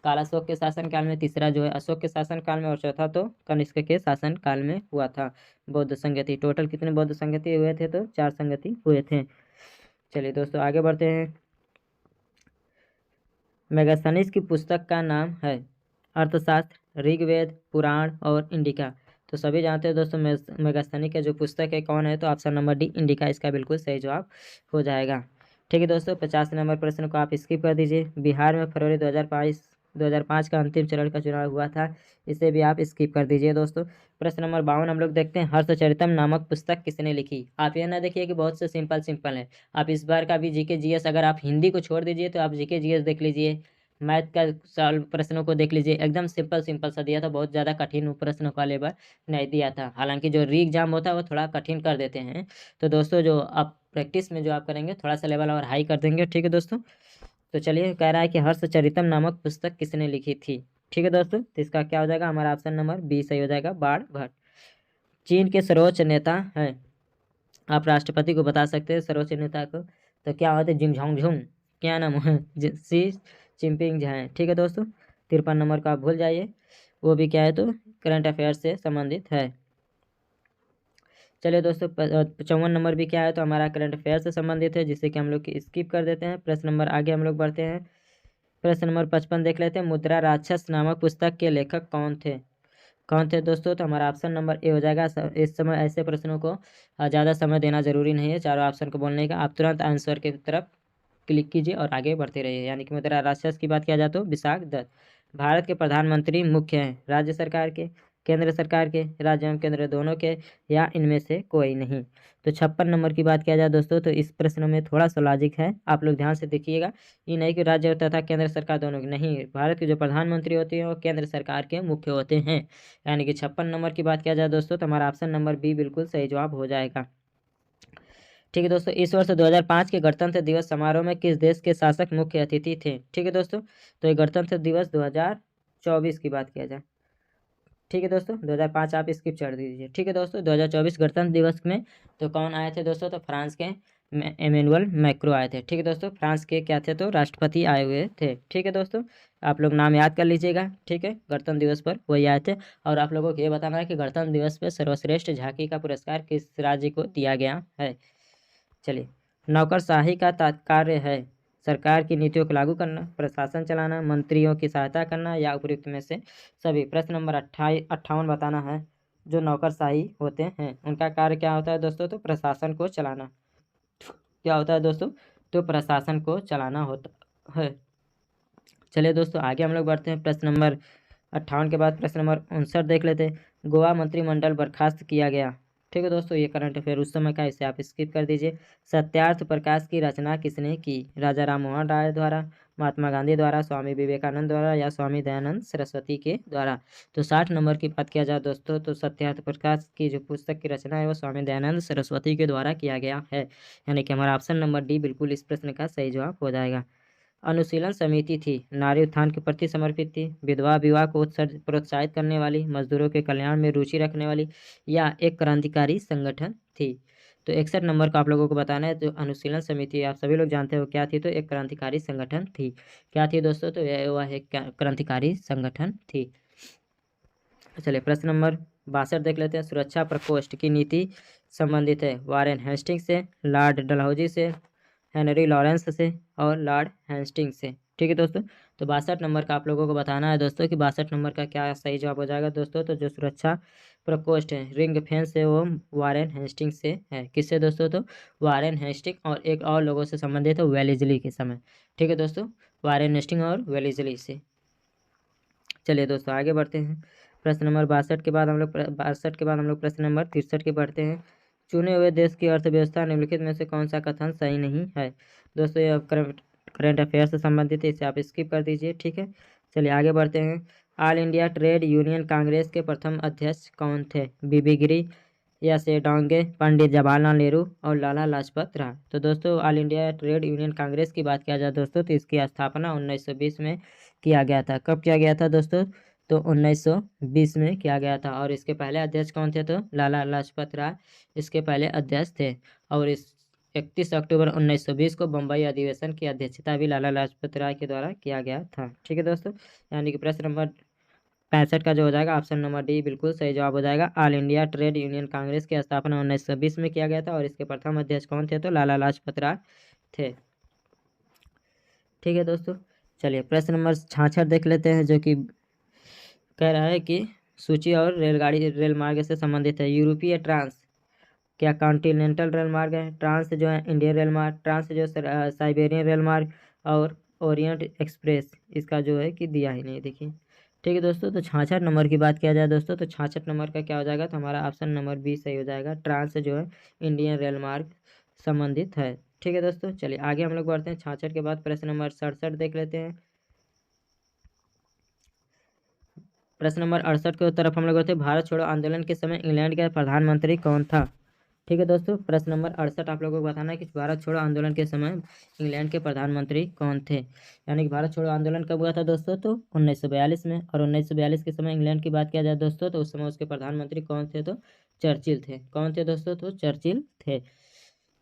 कालाशोक के शासनकाल में, तीसरा जो है अशोक के शासनकाल में, और चौथा तो कनिष्क के शासनकाल में हुआ था बौद्ध संगति। टोटल कितने बौद्ध संगति हुए थे? तो 4 संगति हुए थे। चलिए दोस्तों आगे बढ़ते हैं। मेगास्थनीज की पुस्तक का नाम है अर्थशास्त्र, ऋग्वेद, पुराण और इंडिका। तो सभी जानते हैं दोस्तों मेगास्थनी का जो पुस्तक है कौन है? तो ऑप्शन नंबर डी इंडिका इसका बिल्कुल सही जवाब हो जाएगा। ठीक है दोस्तों, 50 नंबर प्रश्न को आप स्किप कर दीजिए। बिहार में फरवरी 2005 का अंतिम चरण का चुनाव हुआ था, इसे भी आप स्किप कर दीजिए दोस्तों। प्रश्न नंबर 52 हम लोग देखते हैं। हर्षचरितम नामक पुस्तक किसने लिखी? आप यह ना देखिए कि बहुत से सिंपल है। आप इस बार का भी जीके जीएस, अगर आप हिंदी को छोड़ दीजिए तो आप जीके जीएस देख लीजिए, मैथ का सॉल्व प्रश्नों को देख लीजिए, एकदम सिंपल सा दिया था, बहुत ज़्यादा कठिन प्रश्नों का लेबर नहीं दिया था। हालांकि जो री एग्जाम होता है वो थोड़ा कठिन कर देते हैं, तो दोस्तों जो आप प्रैक्टिस में जो आप करेंगे थोड़ा सा लेवल और हाई कर देंगे। ठीक है दोस्तों, तो चलिए कह रहा है कि हर्षचरितम नामक पुस्तक किसने लिखी थी? ठीक है दोस्तों, तो इसका क्या हो जाएगा? हमारा ऑप्शन नंबर बी सही हो जाएगा, बाण भट्ट। चीन के सर्वोच्च नेता हैं, आप राष्ट्रपति को बता सकते हैं सर्वोच्च नेता को, तो क्या होते हैं? जिंगझोंगझुंग, क्या नाम है? सी चिनपिंग हैं। ठीक है दोस्तों, 53 नंबर का आप भूल जाइए, वो भी क्या है? तो करंट अफेयर से संबंधित है। चलिए दोस्तों 54 नंबर भी क्या है? तो हमारा करंट अफेयर से संबंधित है, जिससे कि हम लोग स्किप कर देते हैं। प्रश्न नंबर आगे हम लोग बढ़ते हैं। प्रश्न नंबर 55 देख लेते हैं। मुद्रा राक्षस नामक पुस्तक के लेखक कौन थे? कौन थे दोस्तों? तो हमारा ऑप्शन नंबर ए हो जाएगा। इस समय ऐसे प्रश्नों को ज़्यादा समय देना जरूरी नहीं है चारों ऑप्शन को बोलने का, आप तुरंत आंसर की तरफ क्लिक कीजिए और आगे बढ़ते रहिए। यानी कि मुद्रा राक्षस की बात किया जाए तो विशाख दत्त। भारत के प्रधानमंत्री मुख्य हैं राज्य सरकार के, केंद्र सरकार के, राज्य एवं केंद्र दोनों के, या इनमें से कोई नहीं। तो 56 नंबर की बात किया जाए दोस्तों तो इस प्रश्न में थोड़ा सा लॉजिक है, आप लोग ध्यान से देखिएगा। ये नहीं कि राज्य तथा केंद्र सरकार दोनों की, नहीं, भारत के जो प्रधानमंत्री होते हैं वो केंद्र सरकार के मुख्य होते हैं। यानी कि 56 नंबर की बात किया जाए दोस्तों तो हमारा ऑप्शन नंबर बी बिल्कुल सही जवाब हो जाएगा। ठीक है दोस्तों, इस वर्ष 2005 के गणतंत्र दिवस समारोह में किस देश के शासक मुख्य अतिथि थे? ठीक है दोस्तों, तो ये गणतंत्र दिवस 2024 की बात किया जाए। ठीक है दोस्तों, 2005 आप स्किप कर दीजिए। ठीक है दोस्तों, 2024 गणतंत्र दिवस में तो कौन आए थे दोस्तों? तो फ्रांस के एमेनुअल मैक्रो आए थे। ठीक है दोस्तों, फ्रांस के क्या थे? तो राष्ट्रपति आए हुए थे। ठीक है दोस्तों, आप लोग नाम याद कर लीजिएगा। ठीक है, गणतंत्र दिवस पर वही आए थे। और आप लोगों को ये बताना है कि गणतंत्र दिवस पर सर्वश्रेष्ठ झांकी का पुरस्कार किस राज्य को दिया गया है। चलिए, नौकरशाही का कार्य है सरकार की नीतियों को लागू करना, प्रशासन चलाना, मंत्रियों की सहायता करना या उपयुक्त में से सभी। प्रश्न नंबर 58 बताना है। जो नौकरशाही होते हैं उनका कार्य क्या होता है दोस्तों? तो प्रशासन को चलाना। क्या होता है दोस्तों? तो प्रशासन को चलाना होता है। चलिए दोस्तों आगे हम लोग बढ़ते हैं। प्रश्न नंबर 58 के बाद प्रश्न नंबर 59 देख लेते हैं। गोवा मंत्रिमंडल बर्खास्त किया गया। ठीक है दोस्तों, ये करंट अफेयर उस समय का, इसे आप स्किप कर दीजिए। सत्यार्थ प्रकाश की रचना किसने की? राजा राम मोहन राय द्वारा, महात्मा गांधी द्वारा, स्वामी विवेकानंद द्वारा या स्वामी दयानंद सरस्वती के द्वारा। तो 60 नंबर की बात किया जाए दोस्तों तो सत्यार्थ प्रकाश की जो पुस्तक की रचना है वो स्वामी दयानंद सरस्वती के द्वारा किया गया है। यानी कि हमारा ऑप्शन नंबर डी बिल्कुल इस प्रश्न का सही जवाब हो जाएगा। अनुशीलन समिति थी, नारी उत्थान के प्रति समर्पित थी, विधवा विवाह को प्रोत्साहित करने वाली, मजदूरों के कल्याण में रुचि रखने वाली या एक क्रांतिकारी संगठन थी। तो 61 नंबर का आप लोगों को बताना है। तो अनुशीलन समिति आप सभी लोग जानते हो क्या थी? तो एक क्रांतिकारी संगठन थी। क्या थी दोस्तों? तो वह एक क्रांतिकारी संगठन थी। चलिए प्रश्न नंबर 62 देख लेते हैं। सुरक्षा प्रकोष्ठ की नीति संबंधित है वारेन हेस्टिंग्स से, लॉर्ड डलहौजी से, हेनरी लॉरेंस से और लॉर्ड हेस्टिंग्स से। ठीक है दोस्तों, तो 62 नंबर का आप लोगों को बताना है दोस्तों कि 62 नंबर का क्या सही जवाब हो जाएगा दोस्तों? तो जो सुरक्षा प्रकोष्ठ है, रिंग फेंस है, वो वारेन हेस्टिंग्स से है। किससे दोस्तों? तो वारेन हेस्टिंग और एक और लोगों से संबंधित है, वेलेस्ली के समय। ठीक है दोस्तों, वारेन हेस्टिंग और वेलेस्ली से। चलिए दोस्तों आगे बढ़ते हैं। प्रश्न नंबर 62 के बाद हम लोग प्रश्न नंबर 63 के बढ़ते हैं। चुने हुए देश की अर्थव्यवस्था निम्नलिखित में से कौन सा कथन सही नहीं है? दोस्तों ये करंट अफेयर से संबंधित है, इसे आप स्किप कर दीजिए। ठीक है, चलिए आगे बढ़ते हैं। All India trade union Congress के प्रथम अध्यक्ष कौन थे? बीबी गिरी या से डोंगे, पंडित जवाहरलाल नेहरू और लाला लाजपत राय। तो दोस्तों all India trade union Congress की बात किया जाए दोस्तों तो इसकी स्थापना 1920 में किया गया था। कब किया गया था दोस्तों? तो 1920 में किया गया था। और इसके पहले अध्यक्ष कौन थे? तो लाला लाजपत राय इसके पहले अध्यक्ष थे। और इस 31 अक्टूबर 1920 को बम्बई अधिवेशन की अध्यक्षता भी लाला लाजपत राय के द्वारा किया गया था। ठीक है दोस्तों, यानी कि प्रश्न नंबर 65 का जो हो जाएगा ऑप्शन नंबर डी बिल्कुल सही जवाब हो जाएगा। All India trade union Congress की स्थापना 1920 में किया गया था और इसके प्रथम अध्यक्ष कौन थे? तो लाला लाजपत राय थे। ठीक है दोस्तों, चलिए प्रश्न नंबर 66 देख लेते हैं, जो कि कह रहा है कि सूची और रेल मार्ग से संबंधित है। यूरोपीय ट्रांस क्या कॉन्टिनेंटल रेल मार्ग है? ट्रांस जो है इंडियन रेल मार्ग, ट्रांस जो साइबेरियन रेल मार्ग और ओरिएंट एक्सप्रेस इसका जो है कि दिया ही नहीं, देखिए। ठीक है दोस्तों, तो 66 नंबर की बात किया जाए दोस्तों तो 66 नंबर का क्या हो जाएगा? तो हमारा ऑप्शन नंबर बी सही हो जाएगा। ट्रांस जो है इंडियन रेल मार्ग संबंधित है। ठीक है दोस्तों, चलिए आगे हम लोग बढ़ते हैं। 66 के बाद प्रश्न नंबर 67 देख लेते हैं। प्रश्न नंबर 68 की तरफ हम लोग बढ़ते हैं। भारत छोड़ो आंदोलन के समय इंग्लैंड का प्रधानमंत्री कौन था? ठीक है दोस्तों, प्रश्न नंबर 68 आप लोगों को बताना है कि भारत छोड़ो आंदोलन के समय इंग्लैंड के प्रधानमंत्री कौन थे। यानी कि भारत छोड़ो आंदोलन कब हुआ था दोस्तों? तो 1942 में। और 1942 के समय इंग्लैंड की बात किया जाए दोस्तों तो उस समय उसके प्रधानमंत्री कौन थे? तो चर्चिल थे। कौन थे दोस्तों? तो चर्चिल थे।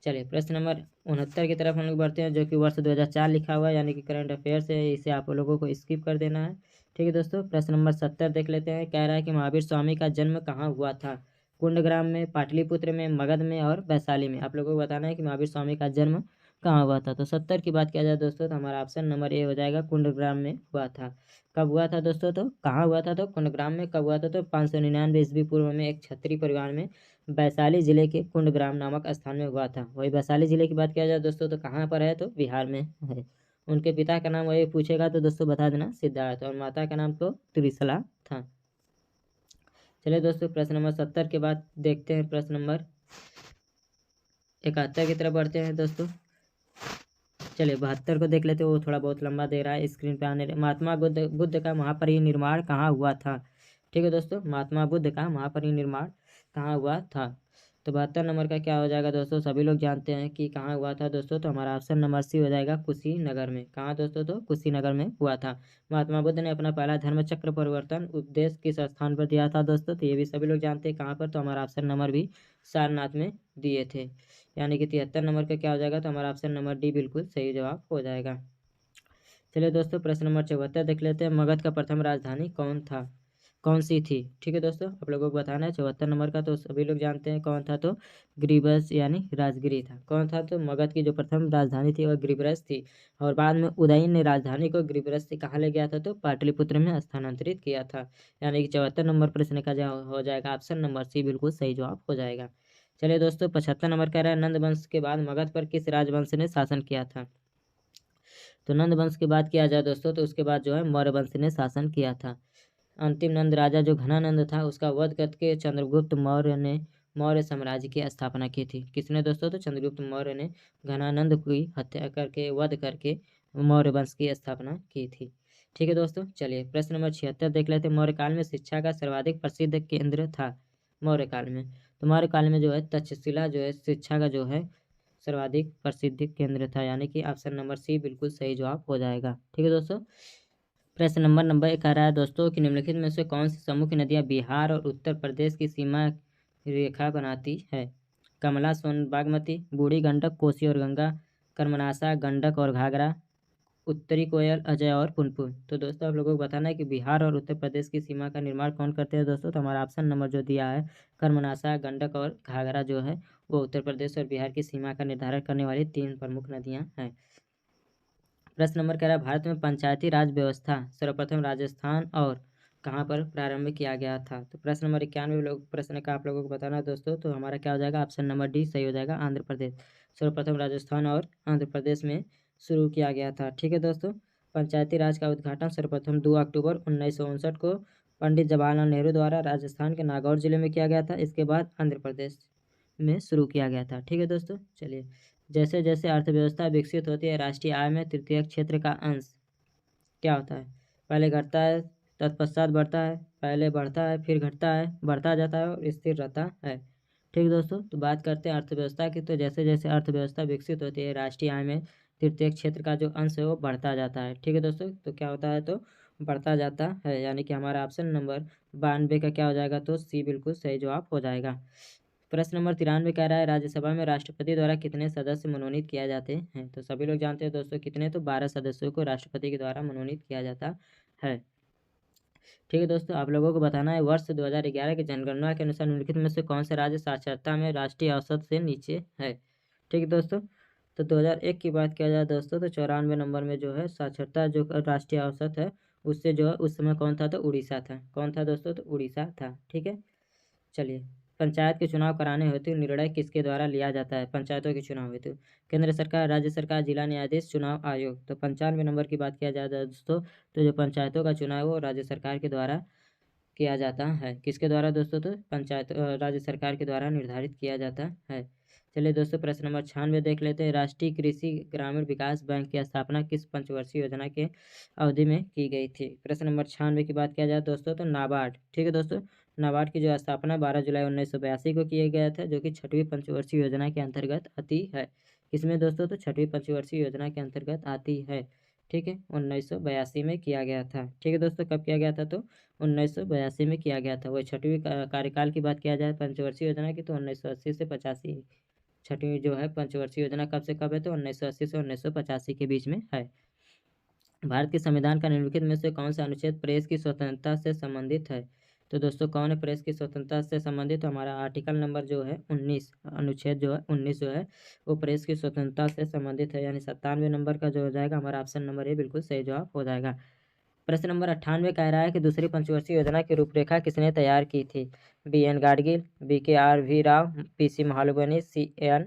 चलिए प्रश्न नंबर 69 की तरफ हम लोग बढ़ते हैं, जो कि वर्ष 2004 लिखा हुआ है, यानी कि करंट अफेयर्स है, इसे आप लोगों को स्किप कर देना है। ठीक है दोस्तों, प्रश्न नंबर 70 देख लेते हैं। कह रहा है कि महावीर स्वामी का जन्म कहाँ हुआ था? कुंडग्राम में, पाटलिपुत्र में, मगध में और वैशाली में। आप लोगों को बताना है कि महावीर स्वामी का जन्म कहाँ हुआ था। तो 70 की बात किया जाए दोस्तों तो हमारा ऑप्शन नंबर ए हो जाएगा, कुंडग्राम में हुआ था। कब हुआ था दोस्तों? तो कहाँ हुआ था? तो कुंडग्राम में। कब हुआ था? तो 599 ईस्वी पूर्व में एक क्षत्रिय परिवार में वैशाली जिले के कुंडग्राम नामक स्थान में हुआ था। वही वैशाली जिले की बात किया जाए दोस्तों तो कहाँ पर है? तो बिहार में है। उनके पिता का नाम वही पूछेगा तो दोस्तों बता देना सिद्धार्थ, और माता का नाम तो त्रिशला था। चलिए दोस्तों प्रश्न नंबर 70 के बाद देखते हैं प्रश्न नंबर 71 की तरफ बढ़ते हैं दोस्तों। चलिए 72 को देख लेते हैं, वो थोड़ा बहुत लंबा दे रहा है, स्क्रीन पे आने महात्मा बुद्ध का महापरिनिर्वाण कहाँ हुआ था? ठीक है दोस्तों, महात्मा बुद्ध का महापरिनिर्वाण कहाँ हुआ था? तो 72 नंबर का क्या हो जाएगा दोस्तों? सभी लोग जानते हैं कि कहाँ हुआ था दोस्तों, तो हमारा ऑप्शन नंबर सी हो जाएगा, कुशीनगर में। कहाँ दोस्तों? तो कुशीनगर में हुआ था। महात्मा बुद्ध ने अपना पहला धर्म चक्र परिवर्तन उपदेश किस स्थान पर दिया था दोस्तों? तो ये भी सभी लोग जानते हैं कहाँ पर, तो हमारा ऑप्शन नंबर भी सारनाथ में दिए थे। यानी कि 73 नंबर का क्या हो जाएगा? तो हमारा ऑप्शन नंबर डी बिल्कुल सही जवाब हो जाएगा। चलिए दोस्तों प्रश्न नंबर 74 देख लेते हैं। मगध का प्रथम राजधानी कौन था? कौन सी थी? ठीक है दोस्तों, आप लोगों को बताना है। 74 नंबर का तो सभी लोग जानते हैं कौन था, तो ग्रीबस यानी राजगिरी था। कौन था? तो मगध की जो प्रथम राजधानी थी वह ग्रीबरस थी, और बाद में उदयन ने राजधानी को ग्रीबरस से कहाँ ले गया था? तो पाटलिपुत्र में स्थानांतरित किया था। यानी कि 74 नंबर प्रश्न का जो हो जाएगा ऑप्शन नंबर सी बिल्कुल सही जवाब हो जाएगा। चलिए दोस्तों, 75 नंबर कह रहा है नंद वंश के बाद मगध पर किस राजवंश ने शासन किया था? तो नंद वंश की बात किया जाए दोस्तों, तो उसके बाद जो है मौर्य वंश ने शासन किया था। अंतिम नंद राजा जो घनानंद था उसका वध करके चंद्रगुप्त मौर्य ने मौर्य साम्राज्य की स्थापना की थी। किसने दोस्तों? तो चंद्रगुप्त मौर्य ने घनानंद की हत्या करके वध करके मौर्य वंश की स्थापना की थी। ठीक है दोस्तों, चलिए प्रश्न नंबर 76 देख लेते हैं। मौर्य काल में शिक्षा का सर्वाधिक प्रसिद्ध केंद्र था। मौर्य काल में, तो मौर्य काल में जो है तक्षशिला जो है शिक्षा का जो है सर्वाधिक प्रसिद्ध केंद्र था। यानी कि ऑप्शन नंबर सी बिल्कुल सही जवाब हो जाएगा। ठीक है दोस्तों, प्रश्न नंबर कह रहा है दोस्तों कि निम्नलिखित में से कौन सी समूह नदियां बिहार और उत्तर प्रदेश की सीमा रेखा बनाती है? कमला, सोन, बागमती, बूढ़ी गंडक, कोसी और गंगा, कर्मनाशा, गंडक और घाघरा, उत्तरी कोयल, अजय और पुनपुन। तो दोस्तों आप लोगों को बताना है कि बिहार और उत्तर प्रदेश की सीमा का निर्माण कौन करते हैं दोस्तों? तो हमारा ऑप्शन नंबर जो दिया है कर्मनाशा, गंडक और घाघरा जो है वो उत्तर प्रदेश और बिहार की सीमा का निर्धारण करने वाली 3 प्रमुख नदियां हैं। प्रश्न नंबर कह रहा है भारत में पंचायती राज व्यवस्था सर्वप्रथम राजस्थान और कहाँ पर प्रारंभ किया गया था? तो प्रश्न नंबर 91 लोग प्रश्न का आप लोगों को बताना है दोस्तों, तो हमारा क्या हो जाएगा? ऑप्शन नंबर डी सही हो जाएगा, आंध्र प्रदेश। सर्वप्रथम राजस्थान और आंध्र प्रदेश में शुरू किया गया था। ठीक है दोस्तों, पंचायती राज का उद्घाटन सर्वप्रथम 2 अक्टूबर 1959 को पंडित जवाहरलाल नेहरू द्वारा राजस्थान के नागौर जिले में किया गया था। इसके बाद आंध्र प्रदेश में शुरू किया गया था। ठीक है दोस्तों, चलिए जैसे जैसे अर्थव्यवस्था विकसित होती है राष्ट्रीय आय में तृतीय क्षेत्र का अंश क्या होता है? पहले घटता है, तत्पश्चात बढ़ता है, पहले बढ़ता है फिर घटता है, बढ़ता जाता है और स्थिर रहता है। ठीक है दोस्तों, तो बात करते हैं अर्थव्यवस्था की। तो जैसे जैसे अर्थव्यवस्था विकसित होती है राष्ट्रीय आय में तृतीय क्षेत्र का जो अंश है वो बढ़ता जाता है। ठीक है दोस्तों, तो क्या होता है? तो बढ़ता जाता है। यानी कि हमारा ऑप्शन नंबर 92 का क्या हो जाएगा? तो सी बिल्कुल सही जवाब हो जाएगा। प्रश्न नंबर 93 कह रहा है राज्यसभा में राष्ट्रपति द्वारा कितने सदस्य मनोनीत किया जाते हैं? तो सभी लोग जानते हैं दोस्तों कितने, तो 12 सदस्यों को राष्ट्रपति के द्वारा मनोनीत किया जाता है। ठीक है दोस्तों, आप लोगों को बताना है वर्ष 2011 की जनगणना के अनुसार निम्नलिखित में से कौन से राज्य साक्षरता में राष्ट्रीय औसत से नीचे है? ठीक है दोस्तों, तो 2001 की बात किया जाए दोस्तों, तो 94 नंबर में जो है साक्षरता जो राष्ट्रीय औसत है उससे जो है उस समय कौन था? तो उड़ीसा था। कौन था दोस्तों? तो उड़ीसा था। ठीक है, चलिए पंचायत के चुनाव कराने हेतु निर्णय किसके द्वारा लिया जाता है? पंचायतों के चुनाव हेतु केंद्र सरकार, राज्य सरकार, जिला न्यायाधीश, चुनाव आयोग। तो 95 नंबर की बात किया जाए दोस्तों, तो जो पंचायतों का चुनाव है वो राज्य सरकार के द्वारा किया जाता है। किसके द्वारा दोस्तों? तो पंचायत राज्य सरकार के द्वारा निर्धारित किया जाता है। चलिए दोस्तों, प्रश्न नंबर 96 देख लेते हैं। राष्ट्रीय कृषि ग्रामीण विकास बैंक की स्थापना किस पंचवर्षीय योजना के अवधि में की गई थी? प्रश्न नंबर 96 की बात किया जाए दोस्तों, तो नाबार्ड। ठीक है दोस्तों, नाबार्ड की जो स्थापना 12 जुलाई 1982 को किया गया था, जो कि 6वीं पंचवर्षीय योजना के अंतर्गत आती है। किसमें दोस्तों? तो 6वीं पंचवर्षीय योजना के अंतर्गत आती है। ठीक है, 1982 में किया गया था। ठीक है दोस्तों, कब किया गया था? तो 1982 में किया गया था। वही 6वीं कार्यकाल की बात किया जाए पंचवर्षीय योजना की, तो 1980 से 85। 6वीं जो है पंचवर्षीय योजना कब से कब है? तो 1980 से 1985 के बीच में है। भारत के संविधान का निम्नलिखित में से कौन सा अनुच्छेद प्रेस की स्वतंत्रता से संबंधित है? तो दोस्तों कौन है प्रेस की स्वतंत्रता से संबंधित? तो हमारा आर्टिकल नंबर जो है 19, अनुच्छेद जो है 19 जो है वो प्रेस की स्वतंत्रता से संबंधित है। यानी 97 नंबर का जो हो जाएगा हमारा ऑप्शन नंबर ए बिल्कुल सही जवाब हो जाएगा। प्रश्न नंबर 98 कह रहा है कि दूसरी पंचवर्षीय योजना की रूपरेखा किसने तैयार की थी? BN. Gadgil, B.K.R.V. Rao, P.C. महालुबनी, C.N.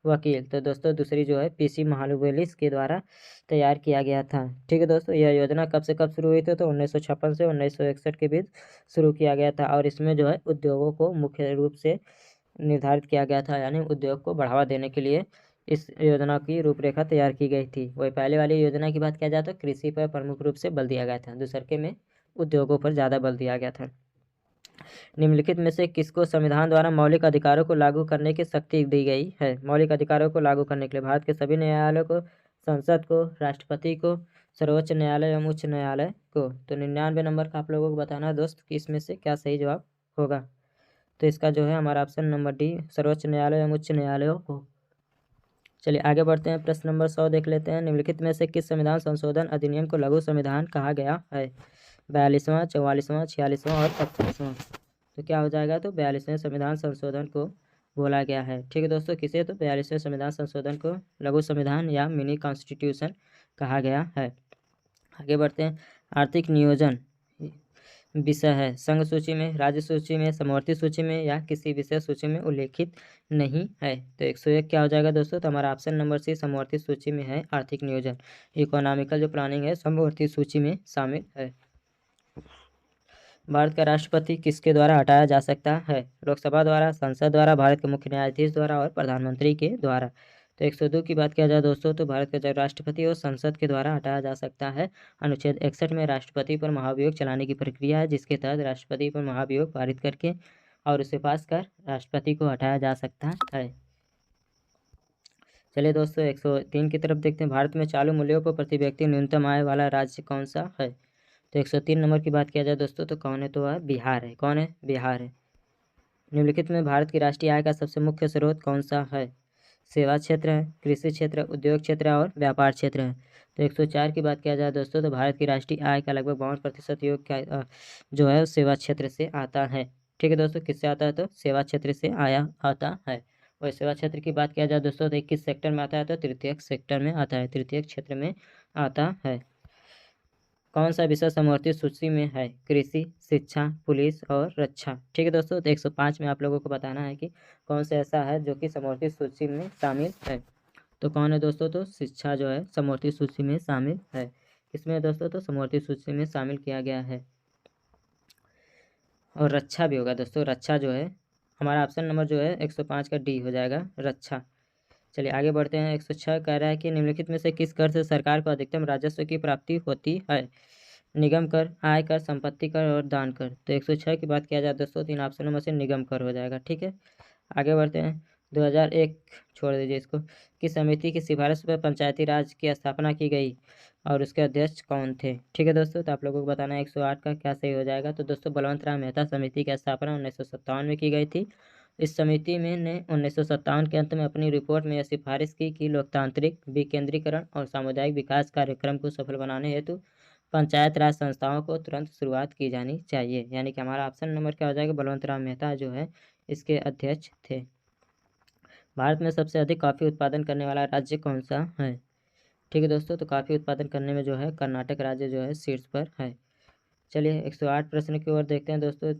वकील। तो दोस्तों दूसरी जो है P.C. महालुबनीस के द्वारा तैयार किया गया था। ठीक है दोस्तों, यह योजना कब से कब शुरू हुई थी? तो 1956 से 1961 के बीच शुरू किया गया था, और इसमें जो है उद्योगों को मुख्य रूप से निर्धारित किया गया था। यानी उद्योग को बढ़ावा देने के लिए इस योजना की रूपरेखा तैयार की गई थी। वही पहले वाली योजना की बात किया जाए तो कृषि पर प्रमुख रूप से बल दिया गया था, दूसरे में उद्योगों पर ज़्यादा बल दिया गया था। निम्नलिखित में से किसको संविधान द्वारा मौलिक अधिकारों को लागू करने की शक्ति दी गई है? मौलिक अधिकारों को लागू करने के लिए भारत के सभी न्यायालयों को, संसद को, राष्ट्रपति को, सर्वोच्च न्यायालय एवं उच्च न्यायालय को। तो 99 नंबर का आप लोगों को बताना है दोस्त कि इसमें से क्या सही जवाब होगा। तो इसका जो है हमारा ऑप्शन नंबर डी सर्वोच्च न्यायालय एवं उच्च न्यायालयों को। चलिए आगे बढ़ते हैं, प्रश्न नंबर 100 देख लेते हैं। निम्नलिखित में से किस संविधान संशोधन अधिनियम को लघु संविधान कहा गया है? 42वां, 44वां, 46वां और 55वां। तो क्या हो जाएगा, तो 42वें संविधान संशोधन को बोला गया है। ठीक है दोस्तों, किसे, तो 42वें संविधान संशोधन को लघु संविधान या मिनी कॉन्स्टिट्यूशन कहा गया है। आगे बढ़ते हैं। आर्थिक नियोजन विषय है, संघ सूची में, राज्य सूची में, समवर्ती सूची में या किसी विशेष सूची में उल्लेखित नहीं है। तो 101 क्या हो जाएगा दोस्तों, तो हमारा ऑप्शन नंबर सी समवर्ती सूची में है आर्थिक नियोजन। इकोनॉमिकल जो प्लानिंग है समवर्ती सूची में शामिल है। भारत का राष्ट्रपति किसके द्वारा हटाया जा सकता है, लोकसभा द्वारा, संसद द्वारा, भारत के मुख्य न्यायाधीश द्वारा और प्रधानमंत्री के द्वारा। तो 102 की बात किया जाए दोस्तों, तो भारत का जो राष्ट्रपति और संसद के द्वारा हटाया जा सकता है। अनुच्छेद 61 में राष्ट्रपति पर महाभियोग चलाने की प्रक्रिया है, जिसके तहत राष्ट्रपति पर महाभियोग पारित करके और उसे पास कर राष्ट्रपति को हटाया जा सकता है। चलिए दोस्तों 103 की तरफ देखते हैं। भारत में चालू मूल्यों पर प्रति व्यक्ति न्यूनतम आय वाला राज्य कौन सा है। तो 103 नंबर की बात किया जाए दोस्तों, तो कौन है, तो वह बिहार है। कौन है, बिहार है। निम्नलिखित में भारत की राष्ट्रीय आय का सबसे मुख्य स्रोत कौन सा है। सेवा क्षेत्र है, कृषि क्षेत्र, उद्योग क्षेत्र और व्यापार क्षेत्र है। तो 104 की बात किया जाए दोस्तों, तो भारत की राष्ट्रीय आय का लगभग 52% योग का जो है सेवा क्षेत्र से आता है। ठीक है दोस्तों, किससे आता है, तो सेवा क्षेत्र से आता है। और सेवा क्षेत्र की बात किया जाए दोस्तों, तो किस सेक्टर में आता है, तो तृतीयक सेक्टर में आता है, तृतीयक क्षेत्र में आता है। कौन सा विषय समवर्ती सूची में है, कृषि, शिक्षा, पुलिस और रक्षा। ठीक है दोस्तों, तो 105 में आप लोगों को बताना है कि कौन सा ऐसा है जो कि समवर्ती सूची में शामिल है। तो कौन है दोस्तों, तो शिक्षा जो है समवर्ती सूची में शामिल है। इसमें दोस्तों तो समवर्ती सूची में शामिल किया गया है। और रक्षा भी होगा दोस्तों, रक्षा जो है हमारा ऑप्शन नंबर जो है 105 का डी हो जाएगा, रक्षा। चलिए आगे बढ़ते हैं। 106 कह रहा है कि निम्नलिखित में से किस कर से सरकार को अधिकतम राजस्व की प्राप्ति होती है। निगम कर, आय कर, संपत्ति कर और दान कर। तो 106 की बात किया जाए दोस्तों, 3 ऑप्शनों में से निगम कर हो जाएगा। ठीक है, आगे बढ़ते हैं। 2001 छोड़ दीजिए इसको, कि समिति की सिफारिश पर पंचायती राज की स्थापना की गई और उसके अध्यक्ष कौन थे। ठीक है दोस्तों, तो आप लोगों को बताना है 108 का क्या सही हो जाएगा। तो दोस्तों बलवंत राम मेहता समिति की स्थापना 1957 में की गई थी। इस समिति में ने 1957 के अंत में अपनी रिपोर्ट में यह सिफारिश की कि लोकतांत्रिक विकेंद्रीकरण और सामुदायिक विकास कार्यक्रम को सफल बनाने हेतु पंचायत राज संस्थाओं को तुरंत शुरुआत की जानी चाहिए। यानी कि हमारा ऑप्शन नंबर क्या हो जाएगा, बलवंत राम मेहता जो है इसके अध्यक्ष थे। भारत में सबसे अधिक कॉफ़ी उत्पादन करने वाला राज्य कौन सा है। ठीक है दोस्तों, तो कॉफ़ी उत्पादन करने में जो है कर्नाटक राज्य जो है शीर्ष पर है। चलिए 108 प्रश्न की ओर देखते हैं दोस्तों।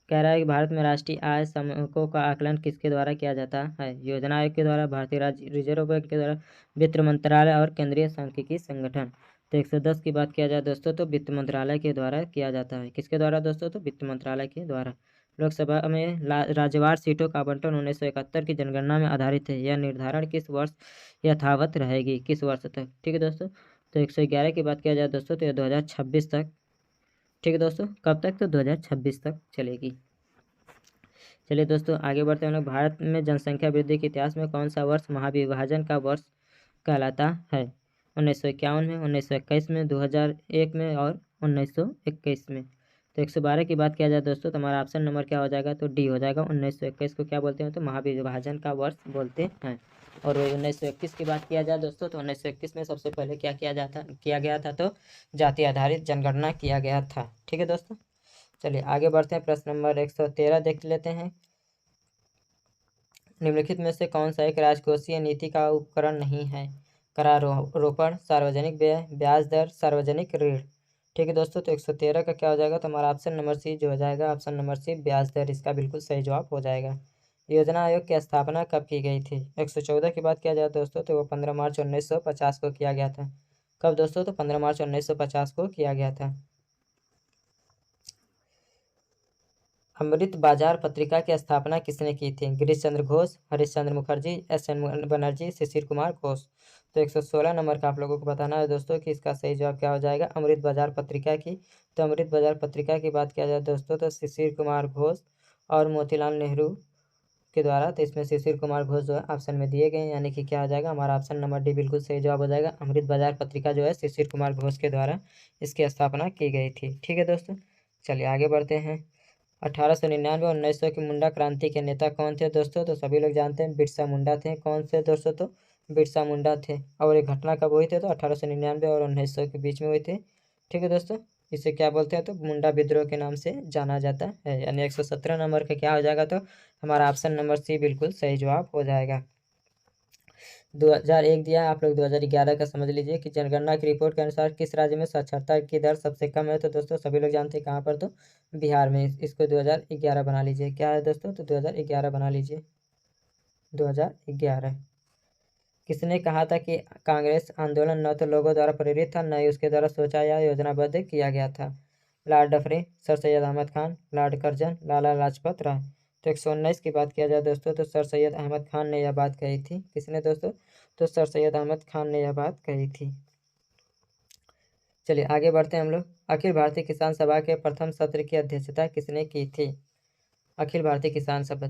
कह रहा है कि भारत में राष्ट्रीय आय समूहों का आकलन किसके द्वारा किया जाता है। योजना आयोग के द्वारा, भारतीय राज्य रिजर्व बैंक के द्वारा, वित्त मंत्रालय और केंद्रीय सांख्यिकी संगठन। तो 110 की बात किया जाए दोस्तों, तो वित्त मंत्रालय के द्वारा किया जाता है। किसके द्वारा दोस्तों, तो वित्त मंत्रालय के द्वारा। लोकसभा में राज्यवार सीटों का आवंटन 1971 की जनगणना में आधारित है। यह निर्धारण किस वर्ष यथावत रहेगी, किस वर्ष तक। ठीक है दोस्तों, तो 111 की बात किया जाए दोस्तों, तो यह 2026 तक। ठीक है दोस्तों, कब तक, तो 2026 तक चलेगी। चलिए दोस्तों आगे बढ़ते हैं हम लोग। भारत में जनसंख्या वृद्धि के इतिहास में कौन सा वर्ष महाविभाजन का वर्ष कहलाता है। 1951 में, 1921 में, 2001 में और 1921 में। तो 112 की बात किया जाए दोस्तों, तो हमारा ऑप्शन नंबर क्या हो जाएगा, तो डी हो जाएगा। 1921 को क्या बोलते हैं, तो महाविभाजन का वर्ष बोलते हैं। और 1921 की बात किया जाए दोस्तों, तो 1921 में सबसे पहले क्या किया गया था, तो जाति आधारित जनगणना किया गया था। ठीक है दोस्तों, चलिए आगे बढ़ते हैं। प्रश्न नंबर 113 देख लेते हैं। निम्नलिखित में से कौन सा एक राजकोषीय नीति का उपकरण नहीं है। करारोपण, सार्वजनिक व्यय, ब्याज दर, सार्वजनिक ऋण। ठीक है दोस्तों, तो 113 का क्या हो जाएगा, तो हमारा ऑप्शन नंबर सी जो हो जाएगा, ऑप्शन नंबर सी ब्याज दर इसका बिल्कुल सही जवाब हो जाएगा। योजना आयोग की स्थापना कब की गई थी। 114 की बात किया जाए दोस्तों, तो वो 15 मार्च 1950 को किया गया था। कब दोस्तों, तो 15 मार्च 1950 को किया गया था। अमृत बाजार पत्रिका की स्थापना किसने की थी। गिरीश चंद्र घोष, हरीश चंद्र मुखर्जी, एस.एन. बनर्जी, शिशिर कुमार घोष। तो 116 नंबर का आप लोगों को बताना है दोस्तों कि इसका सही जवाब क्या हो जाएगा, अमृत बाजार पत्रिका की। तो अमृत बाजार पत्रिका की बात किया जाए दोस्तों, तो शिशिर कुमार घोष और मोतीलाल नेहरू के द्वारा। तो इसमें शिशिर कुमार घोष जो है ऑप्शन में दिए गए, यानी कि क्या हो जाएगा, हमारा ऑप्शन नंबर डी बिल्कुल सही जवाब हो जाएगा। अमृत बाजार पत्रिका जो है शिशिर कुमार घोष के द्वारा इसकी स्थापना की गई थी। ठीक है दोस्तों, चलिए आगे बढ़ते हैं। 1899 और 1900 की मुंडा क्रांति के नेता कौन थे दोस्तों, तो सभी लोग जानते हैं बिरसा मुंडा थे। कौन से दोस्तों, तो बिरसा मुंडा थे। और ये घटना कब हुई थी, तो 1899 और 1900 के बीच में हुई थी। ठीक है दोस्तों, इसे क्या बोलते हैं तो मुंडा विद्रोह के नाम से जाना जाता है। यानी 117 नंबर का क्या हो जाएगा तो हमारा ऑप्शन नंबर सी बिल्कुल सही जवाब हो जाएगा। 2001 दिया है, आप लोग 2011 का समझ लीजिए कि जनगणना की रिपोर्ट के अनुसार किस राज्य में साक्षरता की दर सबसे कम है। तो दोस्तों सभी लोग जानते हैं कहाँ पर, तो बिहार में। इसको 2011 बना लीजिए। क्या है दोस्तों, तो 2011 बना लीजिए, 2011। किसने कहा था कि कांग्रेस आंदोलन न तो लोगों द्वारा प्रेरित था, न ही उसके द्वारा सोचा या योजनाबद्ध किया गया था? Lord Dufferin, sir Syed Ahmad Khan, lord Curzon, Lala Lajpat Rai. तो 119 की बात किया जाए दोस्तों तो सर सैयद अहमद खान ने यह बात कही थी। किसने दोस्तों, तो सर सैयद अहमद खान ने यह बात कही थी। चलिए आगे बढ़ते हैं हम लोग। अखिल भारतीय किसान सभा के प्रथम सत्र की अध्यक्षता किसने की थी? अखिल भारतीय किसान सभा,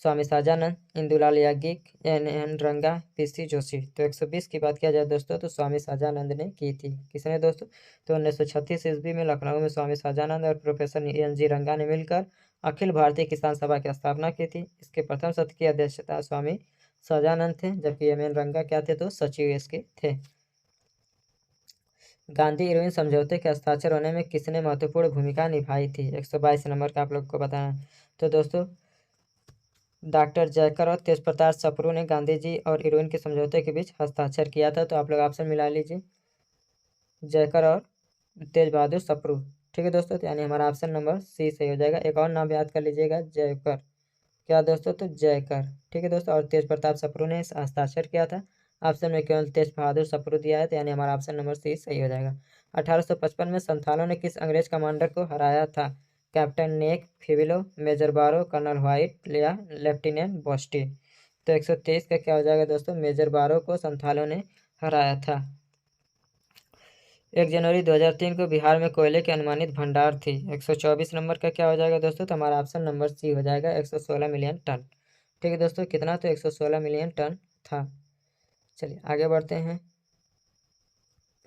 स्वामी सहजानंद, इंदुलाल याज्ञिक, एन रंगा, पीसी जोशी। तो 120 की बात किया जाए दोस्तों तो स्वामी सहजानंद ने की थी। किसने दोस्तों, तो 1936 ईस्वी में लखनऊ में स्वामी सहजानंद और प्रोफेसर एन जी रंगा ने मिलकर अखिल भारतीय किसान सभा की स्थापना की थी। इसके प्रथम सत्र की अध्यक्षता स्वामी सहजानंद थे, जबकि एम एन रंगा क्या थे, तो सचिव इसके थे। गांधी इरविन समझौते के हस्ताक्षर होने में किसने महत्वपूर्ण भूमिका निभाई थी? 122 नंबर का आप लोग को बताना है। तो दोस्तों डॉक्टर जयकर और तेजप्रताप सप्रू ने गांधी जी और इरविन के समझौते के बीच हस्ताक्षर किया था। तो आप लोग ऑप्शन मिला लीजिए, जयकर और तेज बहादुर सप्रू। ठीक है दोस्तों, तो यानी हमारा ऑप्शन नंबर सी सही हो जाएगा। एक और नाम याद कर लीजिएगा, जयकर। क्या दोस्तों, तो जयकर। ठीक है दोस्तों, और तेज प्रताप सप्रू ने हस्ताक्षर किया था। ऑप्शन में केवल तेज बहादुर सप्रू दिया है, तो यानी हमारा ऑप्शन नंबर सी सही हो जाएगा। 1855 में संथालों ने किस अंग्रेज कमांडर को हराया था? कैप्टन नेक, फिविलो, मेजर बारो, कर्नल व्हाइट या लेफ्टिनेंट बॉस्टी। तो 123 का क्या हो जाएगा दोस्तों, मेजर बारो को संथालों ने हराया था। 1 जनवरी 2003 को बिहार में कोयले की अनुमानित भंडार थी। 124 नंबर का क्या हो जाएगा दोस्तों, तो हमारा ऑप्शन नंबर सी हो जाएगा, 116 मिलियन टन। ठीक है दोस्तों, कितना, तो 116 मिलियन टन था। चलिए आगे बढ़ते हैं।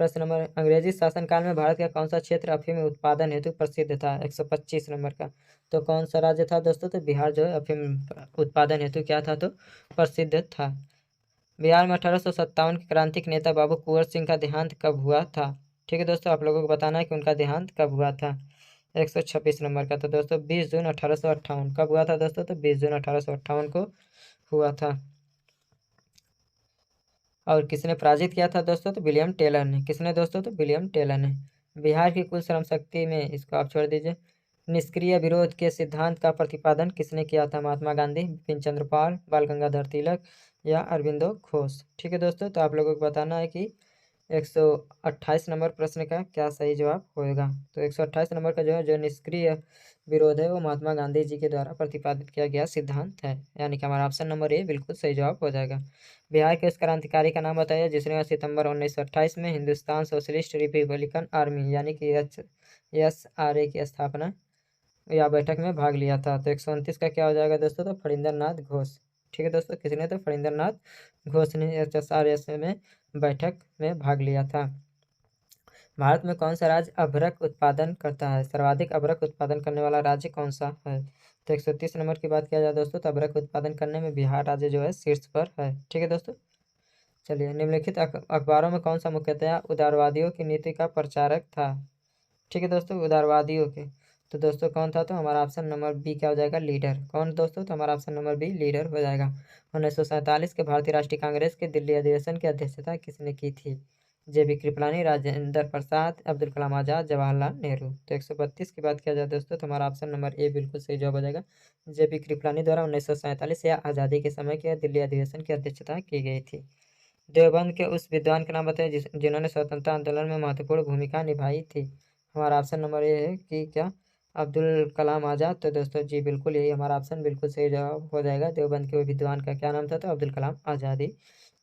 प्रश्न नंबर, अंग्रेजी शासनकाल में भारत का कौन सा क्षेत्र अफीम उत्पादन हेतु प्रसिद्ध था? 125 नंबर का। तो कौन सा राज्य था दोस्तों, तो बिहार जो है अफीम उत्पादन हेतु क्या था, तो प्रसिद्ध था। बिहार में 1857 के क्रांतिक नेता बाबू कुंवर सिंह का देहांत कब हुआ था? ठीक है दोस्तों, आप लोगों को बताना है कि उनका देहांत कब हुआ था। 126 नंबर का। तो दोस्तों 20 जून 1858 कब हुआ था दोस्तों, तो 20 जून 1858 को हुआ था। और किसने पराजित किया था दोस्तों, तो विलियम टेलर ने। किसने दोस्तों, तो विलियम टेलर ने। बिहार की कुल श्रम शक्ति में, इसको आप छोड़ दीजिए, निष्क्रिय विरोध के सिद्धांत का प्रतिपादन किसने किया था? महात्मा गांधी, बिपिन चंद्र पाल, बाल गंगाधर तिलक या अरविंदो घोष। ठीक है दोस्तों, तो आप लोगों को बताना है कि 128 नंबर प्रश्न का क्या सही जवाब होएगा। तो 128 नंबर का जो है, जो निष्क्रिय विरोध है, वो महात्मा गांधी जी के द्वारा प्रतिपादित किया गया सिद्धांत है। यानी कि हमारा ऑप्शन नंबर ए बिल्कुल सही जवाब हो जाएगा। बिहार के उस क्रांतिकारी का नाम बताइए जिसने सितंबर 1928 में हिंदुस्तान सोशलिस्ट रिपब्लिकन आर्मी यानी कि SRA की स्थापना या बैठक में भाग लिया था। तो 129 का क्या हो जाएगा दोस्तों, तो फणींद्र नाथ घोष। ठीक है दोस्तों, किसने, तो फणींद्र नाथ घोष ने SRA में बैठक में भाग लिया था। भारत में कौन सा राज्य अभ्रक उत्पादन करता है? सर्वाधिक अभ्रक उत्पादन करने वाला राज्य कौन सा है? तो 130 नंबर की बात किया जाए दोस्तों, तो अभ्रक उत्पादन करने में बिहार राज्य जो है शीर्ष पर है। ठीक है दोस्तों, चलिए निम्नलिखित अखबारों में कौन सा मुख्यतया उदारवादियों की नीति का प्रचारक था? ठीक है दोस्तों, उदारवादियों के। तो दोस्तों कौन था, तो हमारा ऑप्शन नंबर बी क्या हो जाएगा, लीडर। कौन दोस्तों, तो हमारा ऑप्शन नंबर बी लीडर हो जाएगा। 1947 के भारतीय राष्ट्रीय कांग्रेस के दिल्ली अधिवेशन की अध्यक्षता किसने की थी? JB कृपलानी, राजेंद्र प्रसाद, अब्दुल कलाम आजाद, जवाहरलाल नेहरू। तो 132 की बात किया जाए दोस्तों, तो हमारा ऑप्शन नंबर ए बिल्कुल सही जवाब हो जाएगा। JB कृपलानी द्वारा 1947 या आज़ादी के समय के दिल्ली अधिवेशन की अध्यक्षता की गई थी। देवबंद के उस विद्वान का नाम बताइए जिन्होंने स्वतंत्रता आंदोलन में महत्वपूर्ण भूमिका निभाई थी। हमारा ऑप्शन नंबर ए है कि क्या, अब्दुल कलाम आज़ाद। तो दोस्तों जी बिल्कुल यही हमारा ऑप्शन बिल्कुल सही जवाब हो जाएगा। देवबंद के विद्वान का क्या नाम था, तो अब्दुल कलाम आज़ाद ही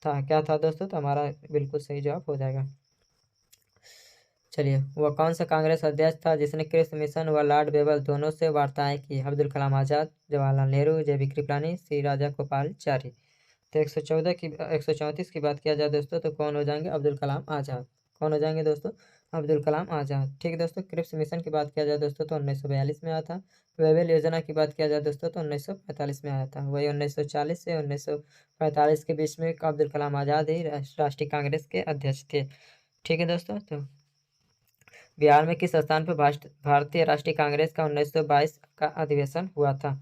था। क्या था दोस्तों, तो हमारा बिल्कुल सही जवाब हो जाएगा। चलिए, वह कौन सा कांग्रेस अध्यक्ष था जिसने कृषि मिशन व लॉर्ड बेबल दोनों से वार्ताएं की? अब्दुल कलाम आज़ाद, जवाहरलाल नेहरू, JB कृपलानी, सी राजा गोपालचारी। तो 134 की बात किया जाए दोस्तों, तो कौन हो जाएंगे, अब्दुल कलाम आज़ाद। कौन हो जाएंगे दोस्तों, अब्दुल कलाम आज़ाद। ठीक है दोस्तों, क्रिप्स मिशन की बात किया जाए दोस्तों, तो 1942 में आया था। वेबल योजना की बात किया जाए दोस्तों, तो 1945 में आया था। वही 1940 से 1945 के बीच में अब्दुल कलाम आज़ाद ही राष्ट्रीय कांग्रेस के अध्यक्ष थे। ठीक है दोस्तों, तो बिहार में किस स्थान पर भारतीय राष्ट्रीय कांग्रेस का 1922 का अधिवेशन हुआ था?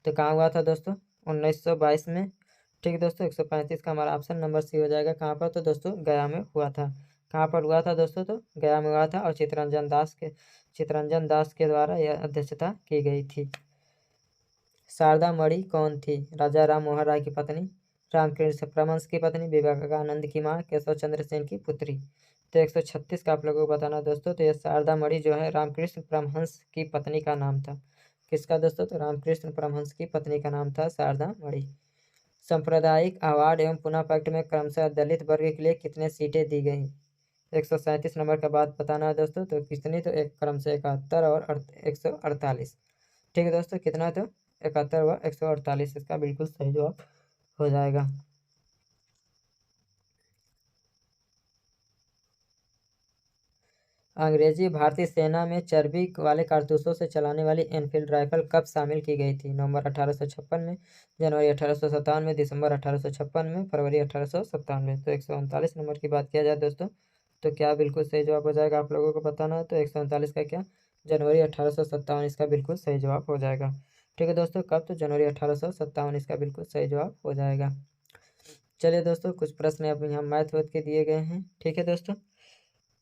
तो कहाँ हुआ था दोस्तों? 1922 में। ठीक है दोस्तों, 135 का हमारा ऑप्शन नंबर सी हो जाएगा। कहाँ पर? तो दोस्तों गया में हुआ था। कहाँ पर हुआ था दोस्तों? तो गया में हुआ था और चित्तरंजन दास के द्वारा यह अध्यक्षता की गई थी। शारदा मणि कौन थी? राजा राम मोहन राय की पत्नी, रामकृष्ण परमहंस की पत्नी, विवेकानंद की माँ, केशव चंद्र सेन की पुत्री। तो 136 का आप लोगों को बताना दोस्तों। तो यह शारदा मणि जो है रामकृष्ण परमहंस की पत्नी का नाम था। किसका दोस्तों? तो रामकृष्ण परमहंस की पत्नी का नाम था शारदा मणि। सांप्रदायिक अवार्ड एवं पुनः पैक्ट में क्रमशः दलित वर्ग के लिए कितने सीटें दी गई? 137 नंबर का बात बताना है दोस्तों। तो कितनी? तो एक क्रम से 71 और 148। ठीक है दोस्तों, कितना? तो 71 व 148 इसका बिल्कुल सही जवाब हो जाएगा। अंग्रेजी भारतीय सेना में चर्बी वाले कारतूसों से चलाने वाली एनफील्ड राइफल कब शामिल की गई थी? नवंबर 1856 में, जनवरी 1857 में, दिसंबर 1856 में, फरवरी 1857 में। तो 139 नंबर की बात किया जाए दोस्तों, तो क्या बिल्कुल सही जवाब हो जाएगा? आप लोगों को बताना है। तो 139 का क्या? जनवरी 1857 इसका बिल्कुल सही जवाब हो जाएगा। ठीक है दोस्तों, कब? तो जनवरी 1857 इसका बिल्कुल सही जवाब हो जाएगा। चलिए दोस्तों, कुछ प्रश्न अब यहाँ मैथ वैथ के दिए गए हैं। ठीक है दोस्तों,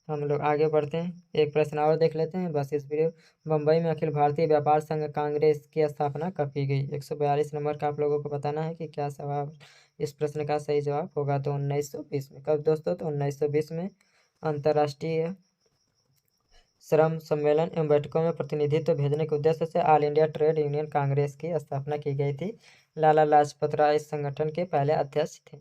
हम लोग आगे बढ़ते हैं। एक प्रश्न और देख लेते हैं बस इस वीडियो। मुंबई में अखिल भारतीय व्यापार संघ कांग्रेस की स्थापना कब की गई? 142 नंबर का आप लोगों को बताना है कि क्या सवाल इस प्रश्न का सही जवाब होगा। तो 1920 में। कब दोस्तों? तो 1920 में। अंतर्राष्ट्रीय श्रम सम्मेलन एवं बैठकों में प्रतिनिधित्व भेजने के उद्देश्य से all India trade union Congress की स्थापना की गई थी। लाला लाजपत राय इस संगठन के पहले अध्यक्ष थे।